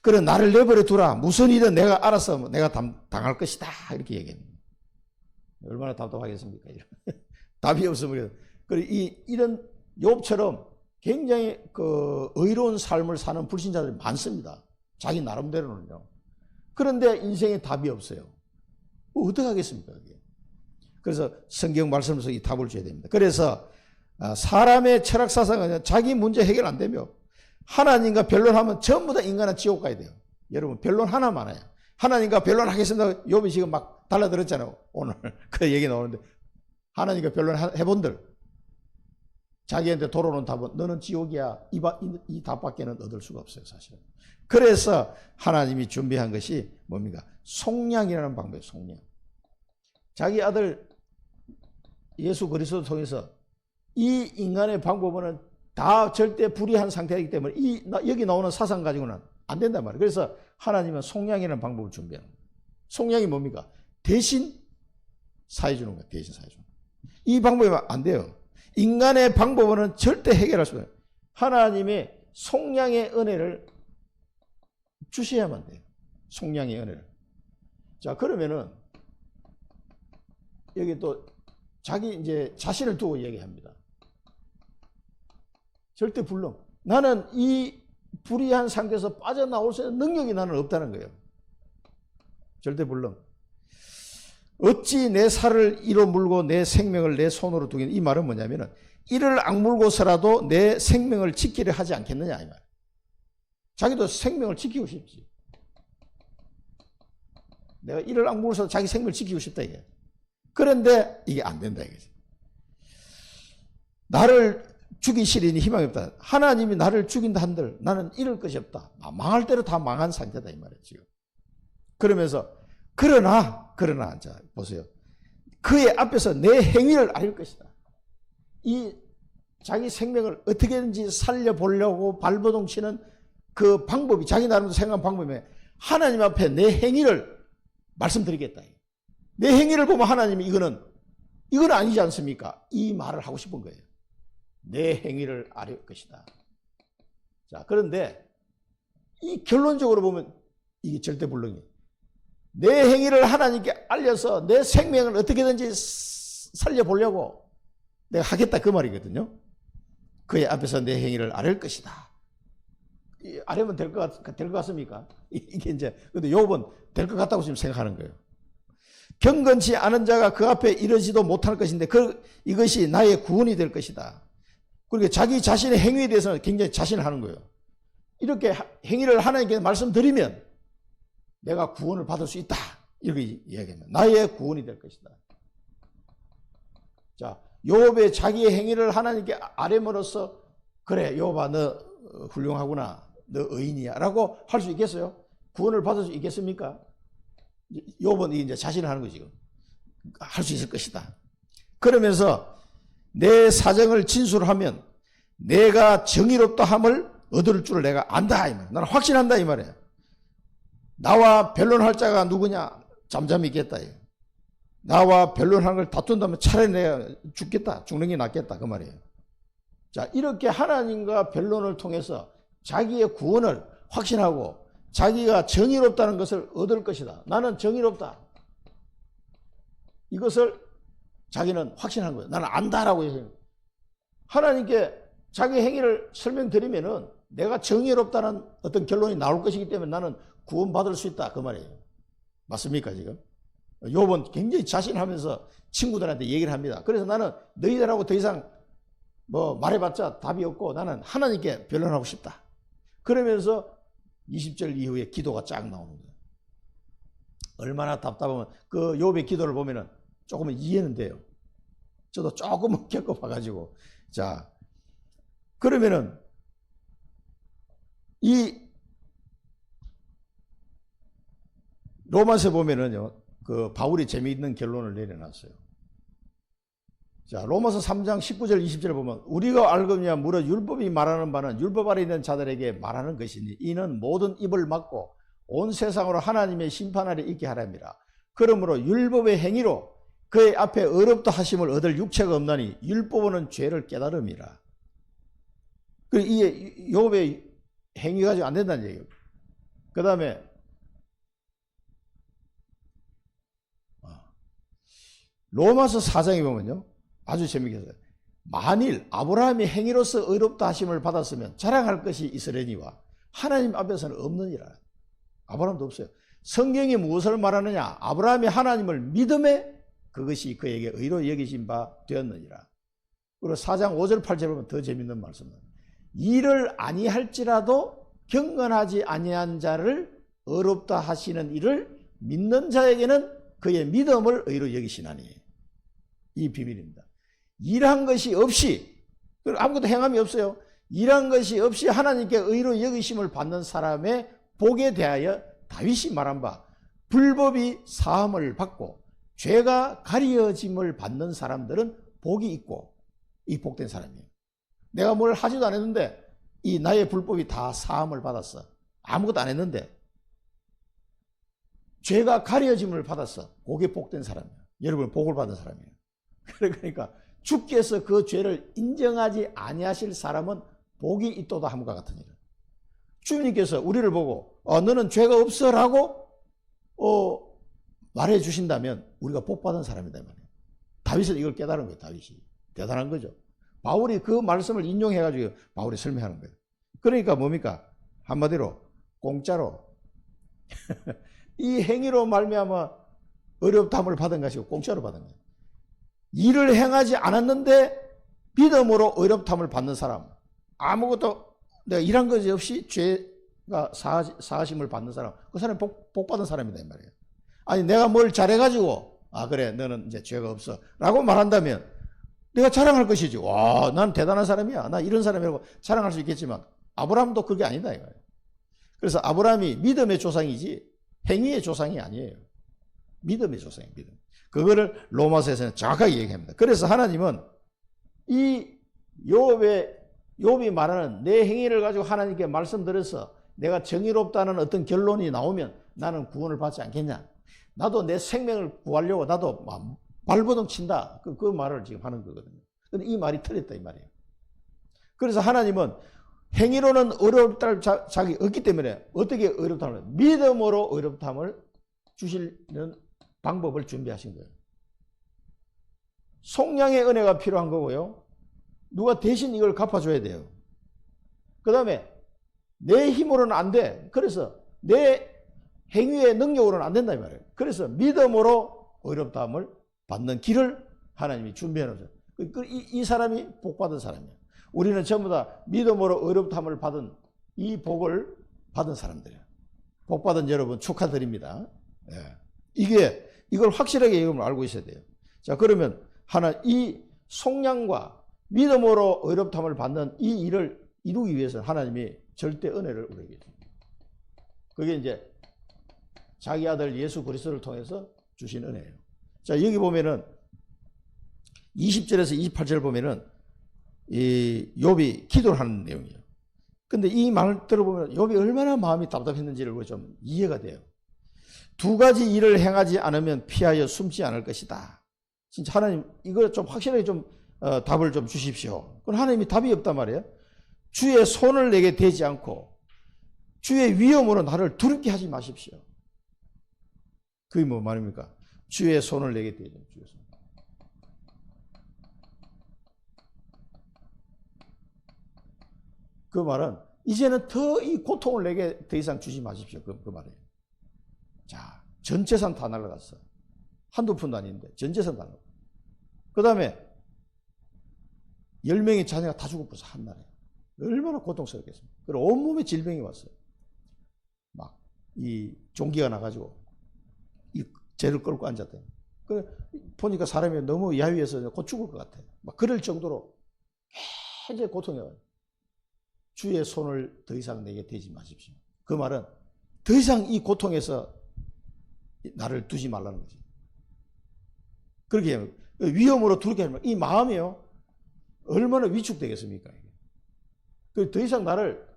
그래 나를 내버려 두라. 무슨 일은 내가 알아서 내가 당할 것이다. 이렇게 얘기합니다. 얼마나 답답하겠습니까? 답이 없으면 이런 욥처럼 굉장히 그 의로운 삶을 사는 불신자들이 많습니다. 자기 나름대로는요. 그런데 인생에 답이 없어요. 어떻게 하겠습니까? 그게? 그래서 성경 말씀에서 이 답을 줘야 됩니다. 그래서 사람의 철학 사상은 자기 문제 해결 안 되며 하나님과 변론하면 전부 다 인간은 지옥 가야 돼요. 여러분 변론 하나 많아요. 하나님과 변론하겠습니다. 욥이 지금 막 달라들었잖아요. 오늘 그 얘기 나오는데 하나님과 변론해본들 자기한테 돌아오는 답은 너는 지옥이야. 이 답밖에는 얻을 수가 없어요. 사실은. 그래서 하나님이 준비한 것이 뭡니까? 속량이라는 방법이에요. 속량. 자기 아들 예수 그리스도를 통해서 이 인간의 방법은 다 절대 불의한 상태이기 때문에 여기 나오는 사상 가지고는 안 된단 말이에요. 그래서 하나님은 속량이라는 방법을 준비하는 거예요. 속량이 뭡니까? 대신 사해 주는 거예요. 대신 사해 주는 거예요. 이 방법이 안 돼요. 인간의 방법은 절대 해결할 수가 없어요. 하나님의 속량의 은혜를 주셔야만 돼요. 속량의 은혜를. 자, 그러면은 여기 또 자기 이제 자신을 두고 얘기합니다. 절대 불능. 나는 이 불의한 상태에서 빠져나올 수 있는 능력이 나는 없다는 거예요. 절대 불능. 어찌 내 살을 이로 물고 내 생명을 내 손으로 두겠느냐. 이 말은 뭐냐면은 이를 악물고서라도 내 생명을 지키려 하지 않겠느냐 이 말. 자기도 생명을 지키고 싶지. 내가 이를 악물고서 자기 생명을 지키고 싶다 이게. 그런데 이게 안 된다 이거지. 나를 죽이시리니 희망이 없다. 하나님이 나를 죽인다 한들 나는 잃을 것이 없다. 망할 대로 다 망한 상태다 이 말이에요 지금. 그러면서 그러나 자 보세요. 그의 앞에서 내 행위를 알 것이다. 이 자기 생명을 어떻게든지 살려보려고 발버둥 치는 그 방법이 자기 나름대로 생각한 방법이 하나님 앞에 내 행위를 말씀드리겠다. 내 행위를 보면 하나님이 이건 아니지 않습니까? 이 말을 하고 싶은 거예요. 내 행위를 알 것이다. 자, 그런데 이 결론적으로 보면 이게 절대 불능이에요. 내 행위를 하나님께 알려서 내 생명을 어떻게든지 살려보려고 내가 하겠다 그 말이거든요. 그의 앞에서 내 행위를 아뢰 것이다. 아뢰면 될 것 같습니까? 이게 이제 근데 욥은 될 것 같다고 지금 생각하는 거예요. 경건치 않은 자가 그 앞에 이르지도 못할 것인데 이것이 나의 구원이 될 것이다. 그러니까 자기 자신의 행위에 대해서는 굉장히 자신을 하는 거예요. 이렇게 행위를 하나님께 말씀드리면 내가 구원을 받을 수 있다. 이렇게 이야기합니다. 나의 구원이 될 것이다. 자, 욥의 자기의 행위를 하나님께 아뢰므로써 그래 욥아 너 훌륭하구나. 너 의인이야 라고 할 수 있겠어요? 구원을 받을 수 있겠습니까? 욥은 이제 자신을 하는 거지. 할 수 있을 것이다. 그러면서 내 사정을 진술하면 내가 정의롭다 함을 얻을 줄을 내가 안다 이 말. 나는 확신한다 이 말이에요. 나와 변론할 자가 누구냐? 잠잠히 있겠다. 나와 변론하는 걸 다툰다면 차라리 내가 죽겠다. 죽는 게 낫겠다. 그 말이에요. 자, 이렇게 하나님과 변론을 통해서 자기의 구원을 확신하고 자기가 정의롭다는 것을 얻을 것이다. 나는 정의롭다. 이것을 자기는 확신한 거예요. 나는 안다라고 해요. 하나님께 자기 행위를 설명드리면은 내가 정의롭다는 어떤 결론이 나올 것이기 때문에 나는 구원받을 수 있다. 그 말이에요. 맞습니까, 지금? 욥은 굉장히 자신하면서 친구들한테 얘기를 합니다. 그래서 나는 너희들하고 더 이상 뭐 말해봤자 답이 없고 나는 하나님께 변론하고 싶다. 그러면서 20절 이후에 기도가 쫙 나오는 거예요. 얼마나 답답하면 그 욥의 기도를 보면은 조금은 이해는 돼요. 저도 조금은 겪어봐가지고. 자, 그러면은 이 로마서 보면은요, 그 바울이 재미있는 결론을 내려놨어요. 자, 로마서 3장 19절 20절을 보면 우리가 알거니와 무릇 율법이 말하는 바는 율법 아래 있는 자들에게 말하는 것이니 이는 모든 입을 막고 온 세상으로 하나님의 심판 아래 있게 하랍니다. 그러므로 율법의 행위로 그의 앞에 어렵다 하심을 얻을 육체가 없나니 율법은 죄를 깨달음이라. 이 욥의 행위 가지고 안 된다는 얘기예요. 그 다음에 로마서 4장에 보면요, 아주 재미있게 써요. 만일 아브라함이 행위로서 의롭다 하심을 받았으면 자랑할 것이 있으려니와 하나님 앞에서는 없느니라. 아브라함도 없어요. 성경이 무엇을 말하느냐? 아브라함이 하나님을 믿음에 그것이 그에게 의로 여기신 바 되었느니라. 그리고 4장 5절 8절 보면 더 재밌는 말씀입니다. 일을 아니할지라도 경건하지 아니한 자를 의롭다 하시는 이를 믿는 자에게는 그의 믿음을 의로 여기시나니. 이 비밀입니다. 일한 것이 없이, 아무것도 행함이 없어요. 일한 것이 없이 하나님께 의로 여기심을 받는 사람의 복에 대하여 다윗이 말한 바, 불법이 사함을 받고 죄가 가려짐을 받는 사람들은 복이 있고, 이 복된 사람이에요. 내가 뭘 하지도 않았는데 이 나의 불법이 다 사함을 받았어. 아무것도 안 했는데 죄가 가려짐을 받았어. 그게 복된 사람이에요. 여러분, 복을 받은 사람이에요. 그러니까 주께서 그 죄를 인정하지 아니하실 사람은 복이 있도다 함과 같은 일. 주님께서 우리를 보고 너는 죄가 없어라고 말해 주신다면 우리가 복 받은 사람이다 말이에요. 다윗은 이걸 깨달은 거예요. 다윗이 대단한 거죠. 바울이 그 말씀을 인용해 가지고 바울이 설명하는 거예요. 그러니까 뭡니까? 한마디로 공짜로 이 행위로 말미암아 어렵다함을 받은 것이 공짜로 받은 거예요. 일을 행하지 않았는데 믿음으로 어렵다함을 받는 사람, 아무것도 내가 일한 것이 없이 죄가 사하심을 받는 사람, 그 사람이 복 받은 사람이다 이 말이에요. 아니 내가 뭘 잘해가지고 그래 너는 이제 죄가 없어 라고 말한다면 내가 자랑할 것이지. 와, 난 대단한 사람이야, 나 이런 사람이라고 자랑할 수 있겠지만 아브라함도 그게 아니다 이거예요. 그래서 아브라함이 믿음의 조상이지 행위의 조상이 아니에요. 믿음의 조상이에요. 믿음. 그거를 로마서에서는 정확하게 얘기합니다. 그래서 하나님은 이 욥이 말하는 내 행위를 가지고 하나님께 말씀드려서 내가 정의롭다는 어떤 결론이 나오면 나는 구원을 받지 않겠냐. 나도 내 생명을 구하려고 나도 발버둥 친다. 그 말을 지금 하는 거거든요. 근데 이 말이 틀렸다 이 말이에요. 그래서 하나님은 행위로는 어렵다를 자기 없기 때문에 어떻게 어렵다함을 믿음으로 어렵다함을 주시는 방법을 준비하신 거예요. 속량의 은혜가 필요한 거고요. 누가 대신 이걸 갚아줘야 돼요. 그 다음에 내 힘으로는 안 돼. 그래서 내 행위의 능력으로는 안 된다 이 말이에요. 그래서 믿음으로 어렵다함을 받는 길을 하나님이 준비해 놓으셔요. 이 사람이 복받은 사람이에요. 우리는 전부 다 믿음으로 어렵다함을 받은 이 복을 받은 사람들이에요. 복받은 여러분 축하드립니다. 이걸 확실하게 여러분 알고 있어야 돼요. 자, 그러면 이 속량과 믿음으로 어렵다함을 받는 이 일을 이루기 위해서는 하나님이 절대 은혜를 우리에게 줍니다. 그게 이제 자기 아들 예수 그리스도를 통해서 주신 은혜예요. 자, 여기 보면은 20절에서 28절 보면은 이 욥이 기도를 하는 내용이에요. 근데 이 말을 들어보면 욥이 얼마나 마음이 답답했는지를 좀 이해가 돼요. 두 가지 일을 행하지 않으면 피하여 숨지 않을 것이다. 진짜 하나님 이거 좀 확실하게 좀 답을 좀 주십시오. 그럼 하나님이 답이 없단 말이에요. 주의 손을 내게 대지 않고 주의 위험으로 나를 두렵게 하지 마십시오. 그게 뭐 말입니까? 주의 손을 내게 대죠. 주의 손. 그 말은 이제는 더 이 고통을 내게 더 이상 주지 마십시오. 그 말이에요. 자, 전 재산 다 날라갔어. 한두 푼도 아닌데 전 재산 다 날라갔어. 그 다음에 10명의 자녀가 다 죽어버려서 한날에. 얼마나 고통스럽겠습니까? 그리고 온몸에 질병이 왔어요. 막 이 종기가 나가지고 이 죄를 끌고 앉았대요. 그 보니까 사람이 너무 야위해서 곧 죽을 것 같아요. 막 그럴 정도로 굉장히 고통이 와요. 주의 손을 더 이상 내게 대지 마십시오. 그 말은 더 이상 이 고통에서 나를 두지 말라는 거지. 그렇게 위험으로 두렵게 하면 이 마음이요. 얼마나 위축되겠습니까? 더 이상 나를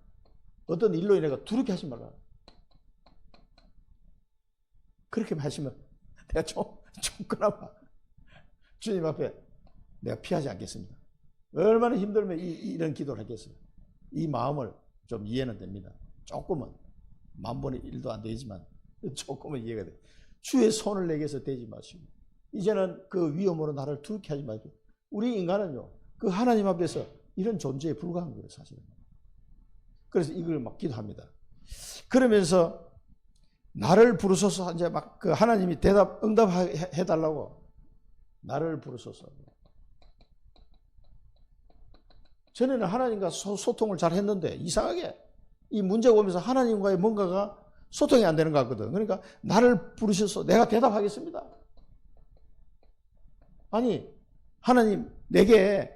어떤 일로 인해 두렵게 하지 말라. 그렇게 하시면 내가 좀 그나마 주님 앞에 내가 피하지 않겠습니다. 얼마나 힘들면 이런 기도를 하겠어요. 이 마음을 좀 이해는 됩니다. 조금은 10,000분의 1도 안 되지만 조금은 이해가 돼요. 주의 손을 내게서 대지 마시고 이제는 그 위험으로 나를 두렵게 하지 마시고 우리 인간은요 그 하나님 앞에서 이런 존재에 불과한 거예요 사실은. 그래서 이걸 막 기도합니다. 그러면서 나를 부르소서 이제 막 그 하나님이 응답해 달라고 나를 부르소서. 전에는 하나님과 소통을 잘 했는데 이상하게 이 문제가 오면서 하나님과의 뭔가가 소통이 안 되는 것 같거든. 그러니까 나를 부르셔서 내가 대답하겠습니다. 아니 하나님 내게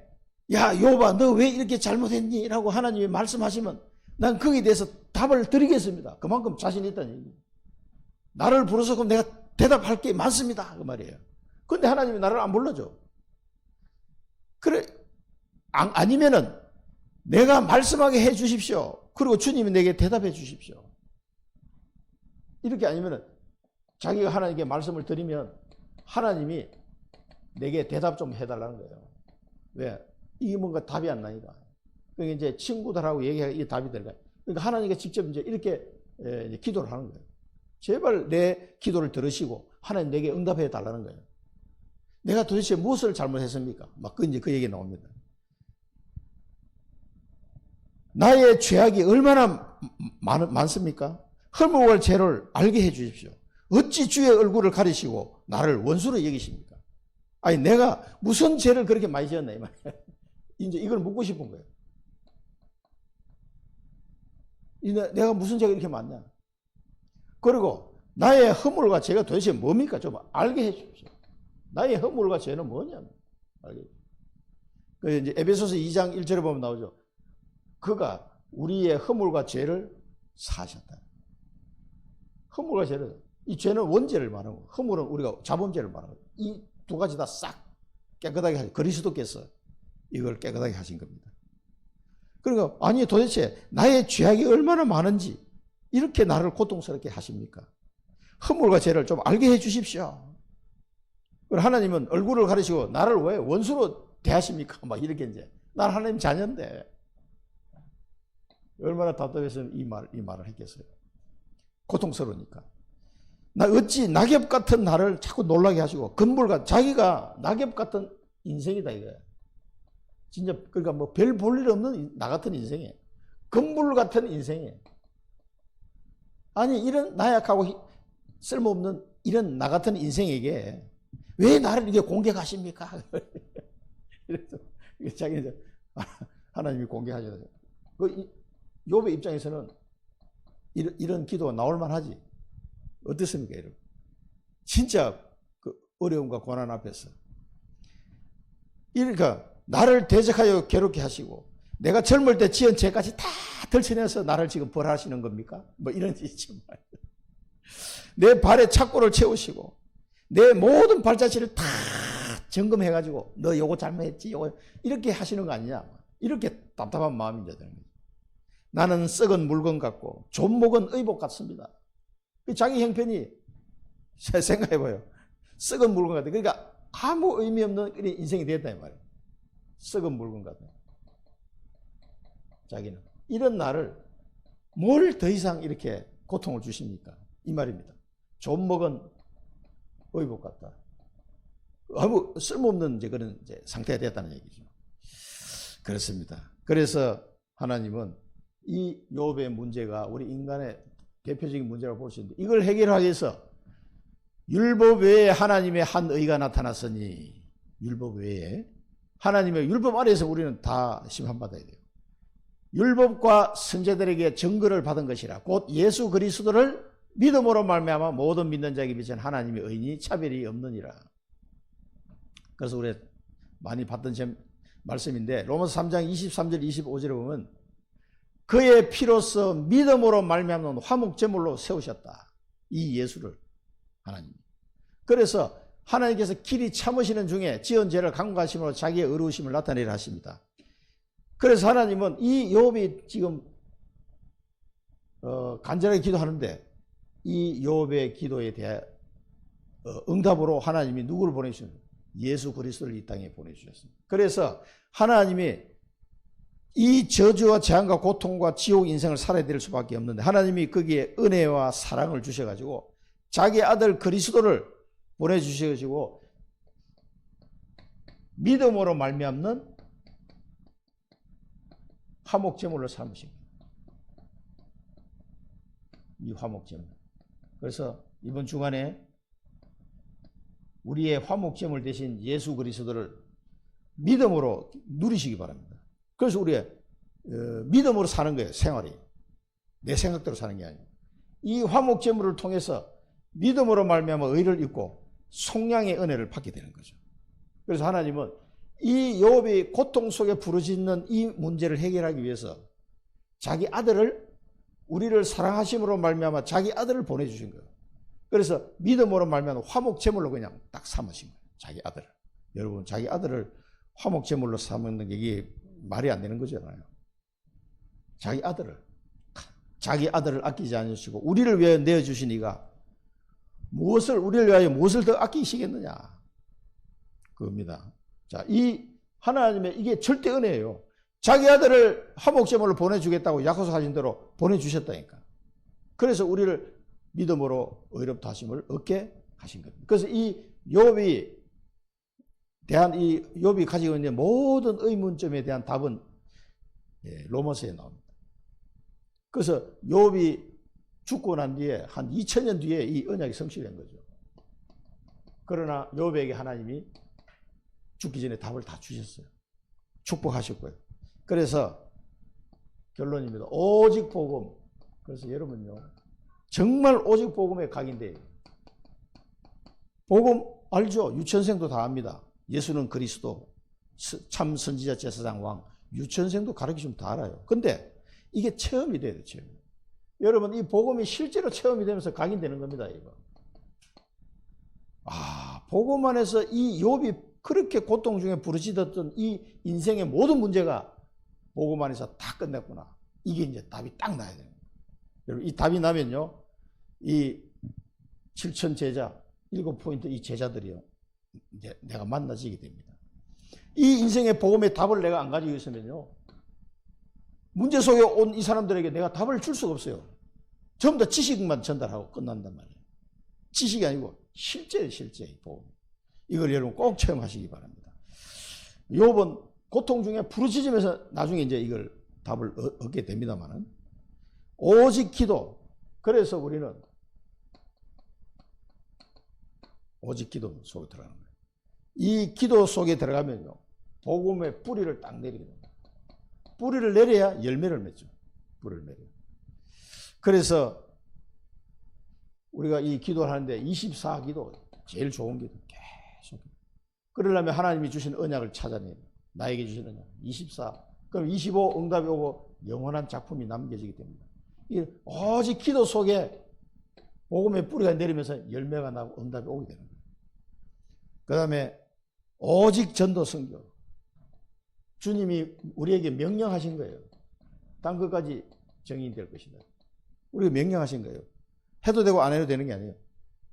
야 욥아 너 왜 이렇게 잘못했니? 라고 하나님이 말씀하시면 난 거기에 대해서 답을 드리겠습니다. 그만큼 자신 있다는 얘기예요. 나를 부르서 그럼 내가 대답할 게 많습니다. 그 말이에요. 그런데 하나님이 나를 안 불러줘. 그래 아니면은 내가 말씀하게 해 주십시오. 그리고 주님이 내게 대답해 주십시오. 이렇게 아니면은 자기가 하나님께 말씀을 드리면 하나님이 내게 대답 좀 해달라는 거예요. 왜? 이게 뭔가 답이 안 나니까. 그러니까 이제 친구들하고 얘기하기 이 답이 들어가요. 그러니까 하나님께 직접 이제 이렇게 기도를 하는 거예요. 제발 내 기도를 들으시고 하나님 내게 응답해 달라는 거예요. 내가 도대체 무엇을 잘못했습니까? 막 이제 그 얘기 나옵니다. 나의 죄악이 얼마나 많습니까? 허물과 죄를 알게 해 주십시오. 어찌 주의 얼굴을 가리시고 나를 원수로 여기십니까? 아니 내가 무슨 죄를 그렇게 많이 지었나 이 말이에요. 이제 이걸 묻고 싶은 거예요. 내가 무슨 죄가 이렇게 많냐? 그리고 나의 허물과 죄가 도대체 뭡니까? 좀 알게 해 주십시오. 나의 허물과 죄는 뭐냐? 알게. 그 이제 에베소서 2장 1절에 보면 나오죠. 그가 우리의 허물과 죄를 사하셨다. 허물과 죄를 이 죄는 원죄를 말하고 허물은 우리가 자범죄를 말하고 이 두 가지 다 싹 깨끗하게 하신 그리스도께서 이걸 깨끗하게 하신 겁니다. 그러니까 아니 도대체 나의 죄악이 얼마나 많은지 이렇게 나를 고통스럽게 하십니까? 허물과 죄를 좀 알게 해 주십시오. 그리고 하나님은 얼굴을 가리시고 나를 왜 원수로 대하십니까? 막 이렇게 이제 난 하나님 자녀인데 얼마나 답답했으면 이 말을 했겠어요. 고통스러우니까. 나 어찌 낙엽 같은 나를 자꾸 놀라게 하시고 금불과 자기가 낙엽 같은 인생이다 이거야. 진짜 그러니까 뭐 별 볼 일 없는 나 같은 인생이에요. 금불 같은 인생이에요. 아니 이런 나약하고 쓸모없는 이런 나 같은 인생에게 왜 나를 이렇게 공격하십니까? 이래서 자기 하나님이 공격하셔서 욥의 입장에서는 이런 기도가 나올 만하지. 어떻습니까, 여러분? 진짜 그 어려움과 고난 앞에서. 그러니까 나를 대적하여 괴롭게 하시고 내가 젊을 때 지은 죄까지 다 덜쳐내서 나를 지금 벌하시는 겁니까? 뭐 이런 짓이 말이에요. 내 발에 착고를 채우시고 내 모든 발자취를 다 점검해가지고 너 요거 잘못했지 요거 이렇게 하시는 거 아니냐? 이렇게 답답한 마음이 되는 거죠. 나는 썩은 물건 같고 존목은 의복 같습니다. 자기 형편이 생각해봐요. 썩은 물건 같아. 그러니까 아무 의미 없는 인생이 됐다 이 말이에요. 썩은 물건 같아. 자기는 이런 나를 뭘 더 이상 이렇게 고통을 주십니까? 이 말입니다. 존목은 의복 같다. 아무 쓸모없는 그런 상태가 됐다는 얘기죠. 그렇습니다. 그래서 하나님은 이 욥의 문제가 우리 인간의 대표적인 문제라고 볼 수 있는데, 이걸 해결하기 위해서 율법 외에 하나님의 한 의가 나타났으니, 율법 외에 하나님의 율법 아래에서 우리는 다 심판받아야 돼요. 율법과 선지자들에게 증거를 받은 것이라 곧 예수 그리스도를 믿음으로 말미암아 모든 믿는 자에게 비친 하나님의 의인이 차별이 없느니라. 그래서 우리 많이 봤던 말씀인데, 로마서 3장 23절 25절에 보면 그의 피로서 믿음으로 말미암는 화목제물로 세우셨다. 이 예수를 하나님. 그래서 하나님께서 길이 참으시는 중에 지은 죄를 강구하심으로 자기의 의로우심을 나타내려 하십니다. 그래서 하나님은 이 욥이 지금 간절하게 기도하는데, 이 욥의 기도에 대해 응답으로 하나님이 누구를 보내주셨습니까? 예수 그리스도를 이 땅에 보내주셨습니다. 그래서 하나님이 이 저주와 재앙과 고통과 지옥 인생을 살아야 될 수밖에 없는데, 하나님이 거기에 은혜와 사랑을 주셔가지고 자기 아들 그리스도를 보내주셔가지고 믿음으로 말미암는 화목제물로 삼으십니다. 이 화목제물. 그래서 이번 주간에 우리의 화목제물 대신 예수 그리스도를 믿음으로 누리시기 바랍니다. 그래서 우리의 믿음으로 사는 거예요. 생활이. 내 생각대로 사는 게 아니에요. 이 화목제물을 통해서 믿음으로 말미암아 의를 입고 속량의 은혜를 받게 되는 거죠. 그래서 하나님은 이 욥이 고통 속에 부르짖는 이 문제를 해결하기 위해서 자기 아들을, 우리를 사랑하심으로 말미암아 자기 아들을 보내주신 거예요. 그래서 믿음으로 말미암아 화목제물로 그냥 딱 삼으신 거예요. 자기 아들을. 여러분, 자기 아들을 화목제물로 삼는 게 이게 말이 안 되는 거잖아요. 자기 아들을 아끼지 않으시고 우리를 위하여 내어주신 이가 우리를 위하여 무엇을 더 아끼시겠느냐, 그겁니다. 자, 이 하나님의 이게 절대 은혜예요. 자기 아들을 화목제물로 보내주겠다고 약속하신 대로 보내주셨다니까. 그래서 우리를 믿음으로 의롭다 하심을 얻게 하신 겁니다. 그래서 이 욥이 가지고 있는 모든 의문점에 대한 답은 로마서에 나옵니다. 그래서 욥이 죽고 난 뒤에 한 2000년 뒤에 이 언약이 성취된 거죠. 그러나 욥에게 하나님이 죽기 전에 답을 다 주셨어요. 축복하셨고요. 그래서 결론입니다. 오직 복음. 그래서 여러분요, 정말 오직 복음에 각인돼요. 복음 알죠? 유천생도 다 압니다. 예수는 그리스도, 참 선지자, 제사장, 왕, 유천생도 가르치면 다 알아요. 근데 이게 체험이 돼야 돼요. 체험. 여러분, 이 복음이 실제로 체험이 되면서 각인되는 겁니다. 이거. 복음 안에서 이 욥이 그렇게 고통 중에 부르짖었던 이 인생의 모든 문제가 복음 안에서 다 끝냈구나. 이게 이제 답이 딱 나야 돼요. 여러분, 이 답이 나면요, 이 7천 제자, 7포인트 이 제자들이요, 이제 내가 만나지게 됩니다. 이 인생의 복음의 답을 내가 안 가지고 있으면요, 문제 속에 온 이 사람들에게 내가 답을 줄 수가 없어요. 전부 다 지식만 전달하고 끝난단 말이에요. 지식이 아니고 실제 복음. 이걸 여러분 꼭 체험하시기 바랍니다. 욥은 고통 중에 부르짖으면서 나중에 이제 이걸 답을 얻게 됩니다만은, 오직 기도. 그래서 우리는 오직 기도 속에 들어가는 거예요. 이 기도 속에 들어가면요, 복음의 뿌리를 딱 내리게 됩니다. 뿌리를 내려야 열매를 맺죠. 뿌리를 내려요. 그래서 우리가 이 기도를 하는데 24기도, 제일 좋은 기도 계속. 그러려면 하나님이 주신 언약을 찾아내요. 나에게 주신 언약 24. 그럼 25 응답이 오고 영원한 작품이 남겨지게 됩니다. 오직 기도 속에 복음의 뿌리가 내리면서 열매가 나고 응답이 오게 되는 거예요. 그 다음에 오직 전도 선교. 주님이 우리에게 명령하신 거예요. 땅 끝까지 정인될 것이다. 우리가 명령하신 거예요. 해도 되고 안 해도 되는 게 아니에요.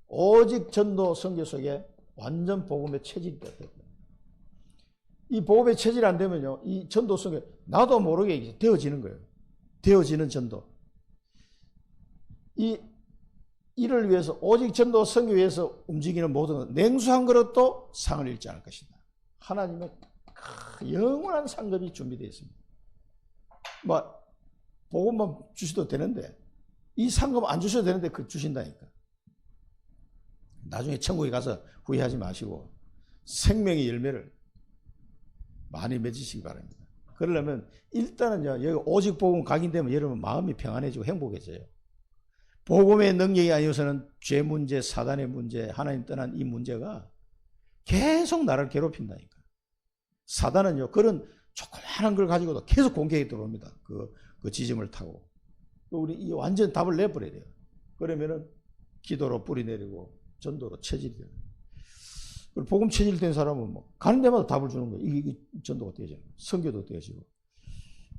오직 전도 선교 속에 완전 복음의 체질이 돼야 돼요. 이 복음의 체질이 안 되면요, 이 전도 선교 나도 모르게 되어지는 거예요. 되어지는 전도. 이를 위해서 오직 전도 선교 위해서 움직이는 모든 냉수한 그릇도 상을 잃지 않을 것이다. 하나님의 영원한 상급이 준비되어 있습니다. 복음만 주셔도 되는데 이 상급 안 주셔도 되는데 그 주신다니까. 나중에 천국에 가서 후회하지 마시고 생명의 열매를 많이 맺으시기 바랍니다. 그러려면 일단은요, 여기 오직 복음 각인되면 여러분 마음이 평안해지고 행복해져요. 복음의 능력이 아니어서는 죄 문제, 사단의 문제, 하나님 떠난 이 문제가 계속 나를 괴롭힌다니까. 사단은요, 그런 조그마한 걸 가지고도 계속 공격이 들어옵니다. 그 지점을 타고. 우리 완전 답을 내버려야 돼요. 그러면은 기도로 뿌리 내리고 전도로 체질이 돼요. 그리고 복음 체질된 사람은 가는 데마다 답을 주는 거예요. 이게 전도가 되어지는 거예요. 선교도 되어지고.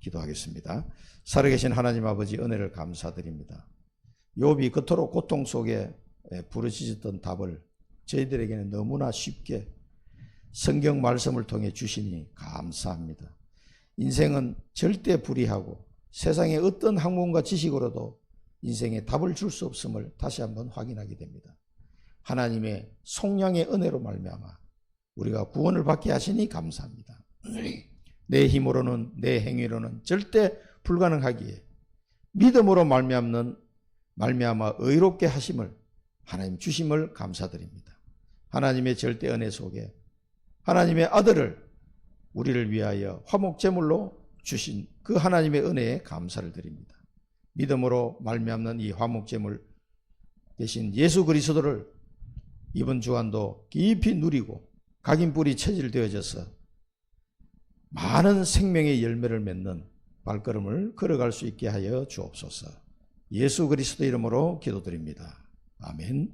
기도하겠습니다. 살아계신 하나님 아버지 은혜를 감사드립니다. 욥이 그토록 고통 속에 부르짖었던 답을 저희들에게는 너무나 쉽게 성경 말씀을 통해 주시니 감사합니다. 인생은 절대 불의하고 세상의 어떤 학문과 지식으로도 인생에 답을 줄 수 없음을 다시 한번 확인하게 됩니다. 하나님의 속량의 은혜로 말미암아 우리가 구원을 받게 하시니 감사합니다. 내 힘으로는 내 행위로는 절대 불가능하기에 믿음으로 말미암아 의롭게 하심을 하나님 주심을 감사드립니다. 하나님의 절대 은혜 속에 하나님의 아들을 우리를 위하여 화목제물로 주신 그 하나님의 은혜에 감사를 드립니다. 믿음으로 말미암는 이 화목제물 대신 예수 그리스도를 이번 주간도 깊이 누리고 각인뿌리 체질되어져서 많은 생명의 열매를 맺는 발걸음을 걸어갈 수 있게 하여 주옵소서. 예수 그리스도 이름으로 기도드립니다. 아멘.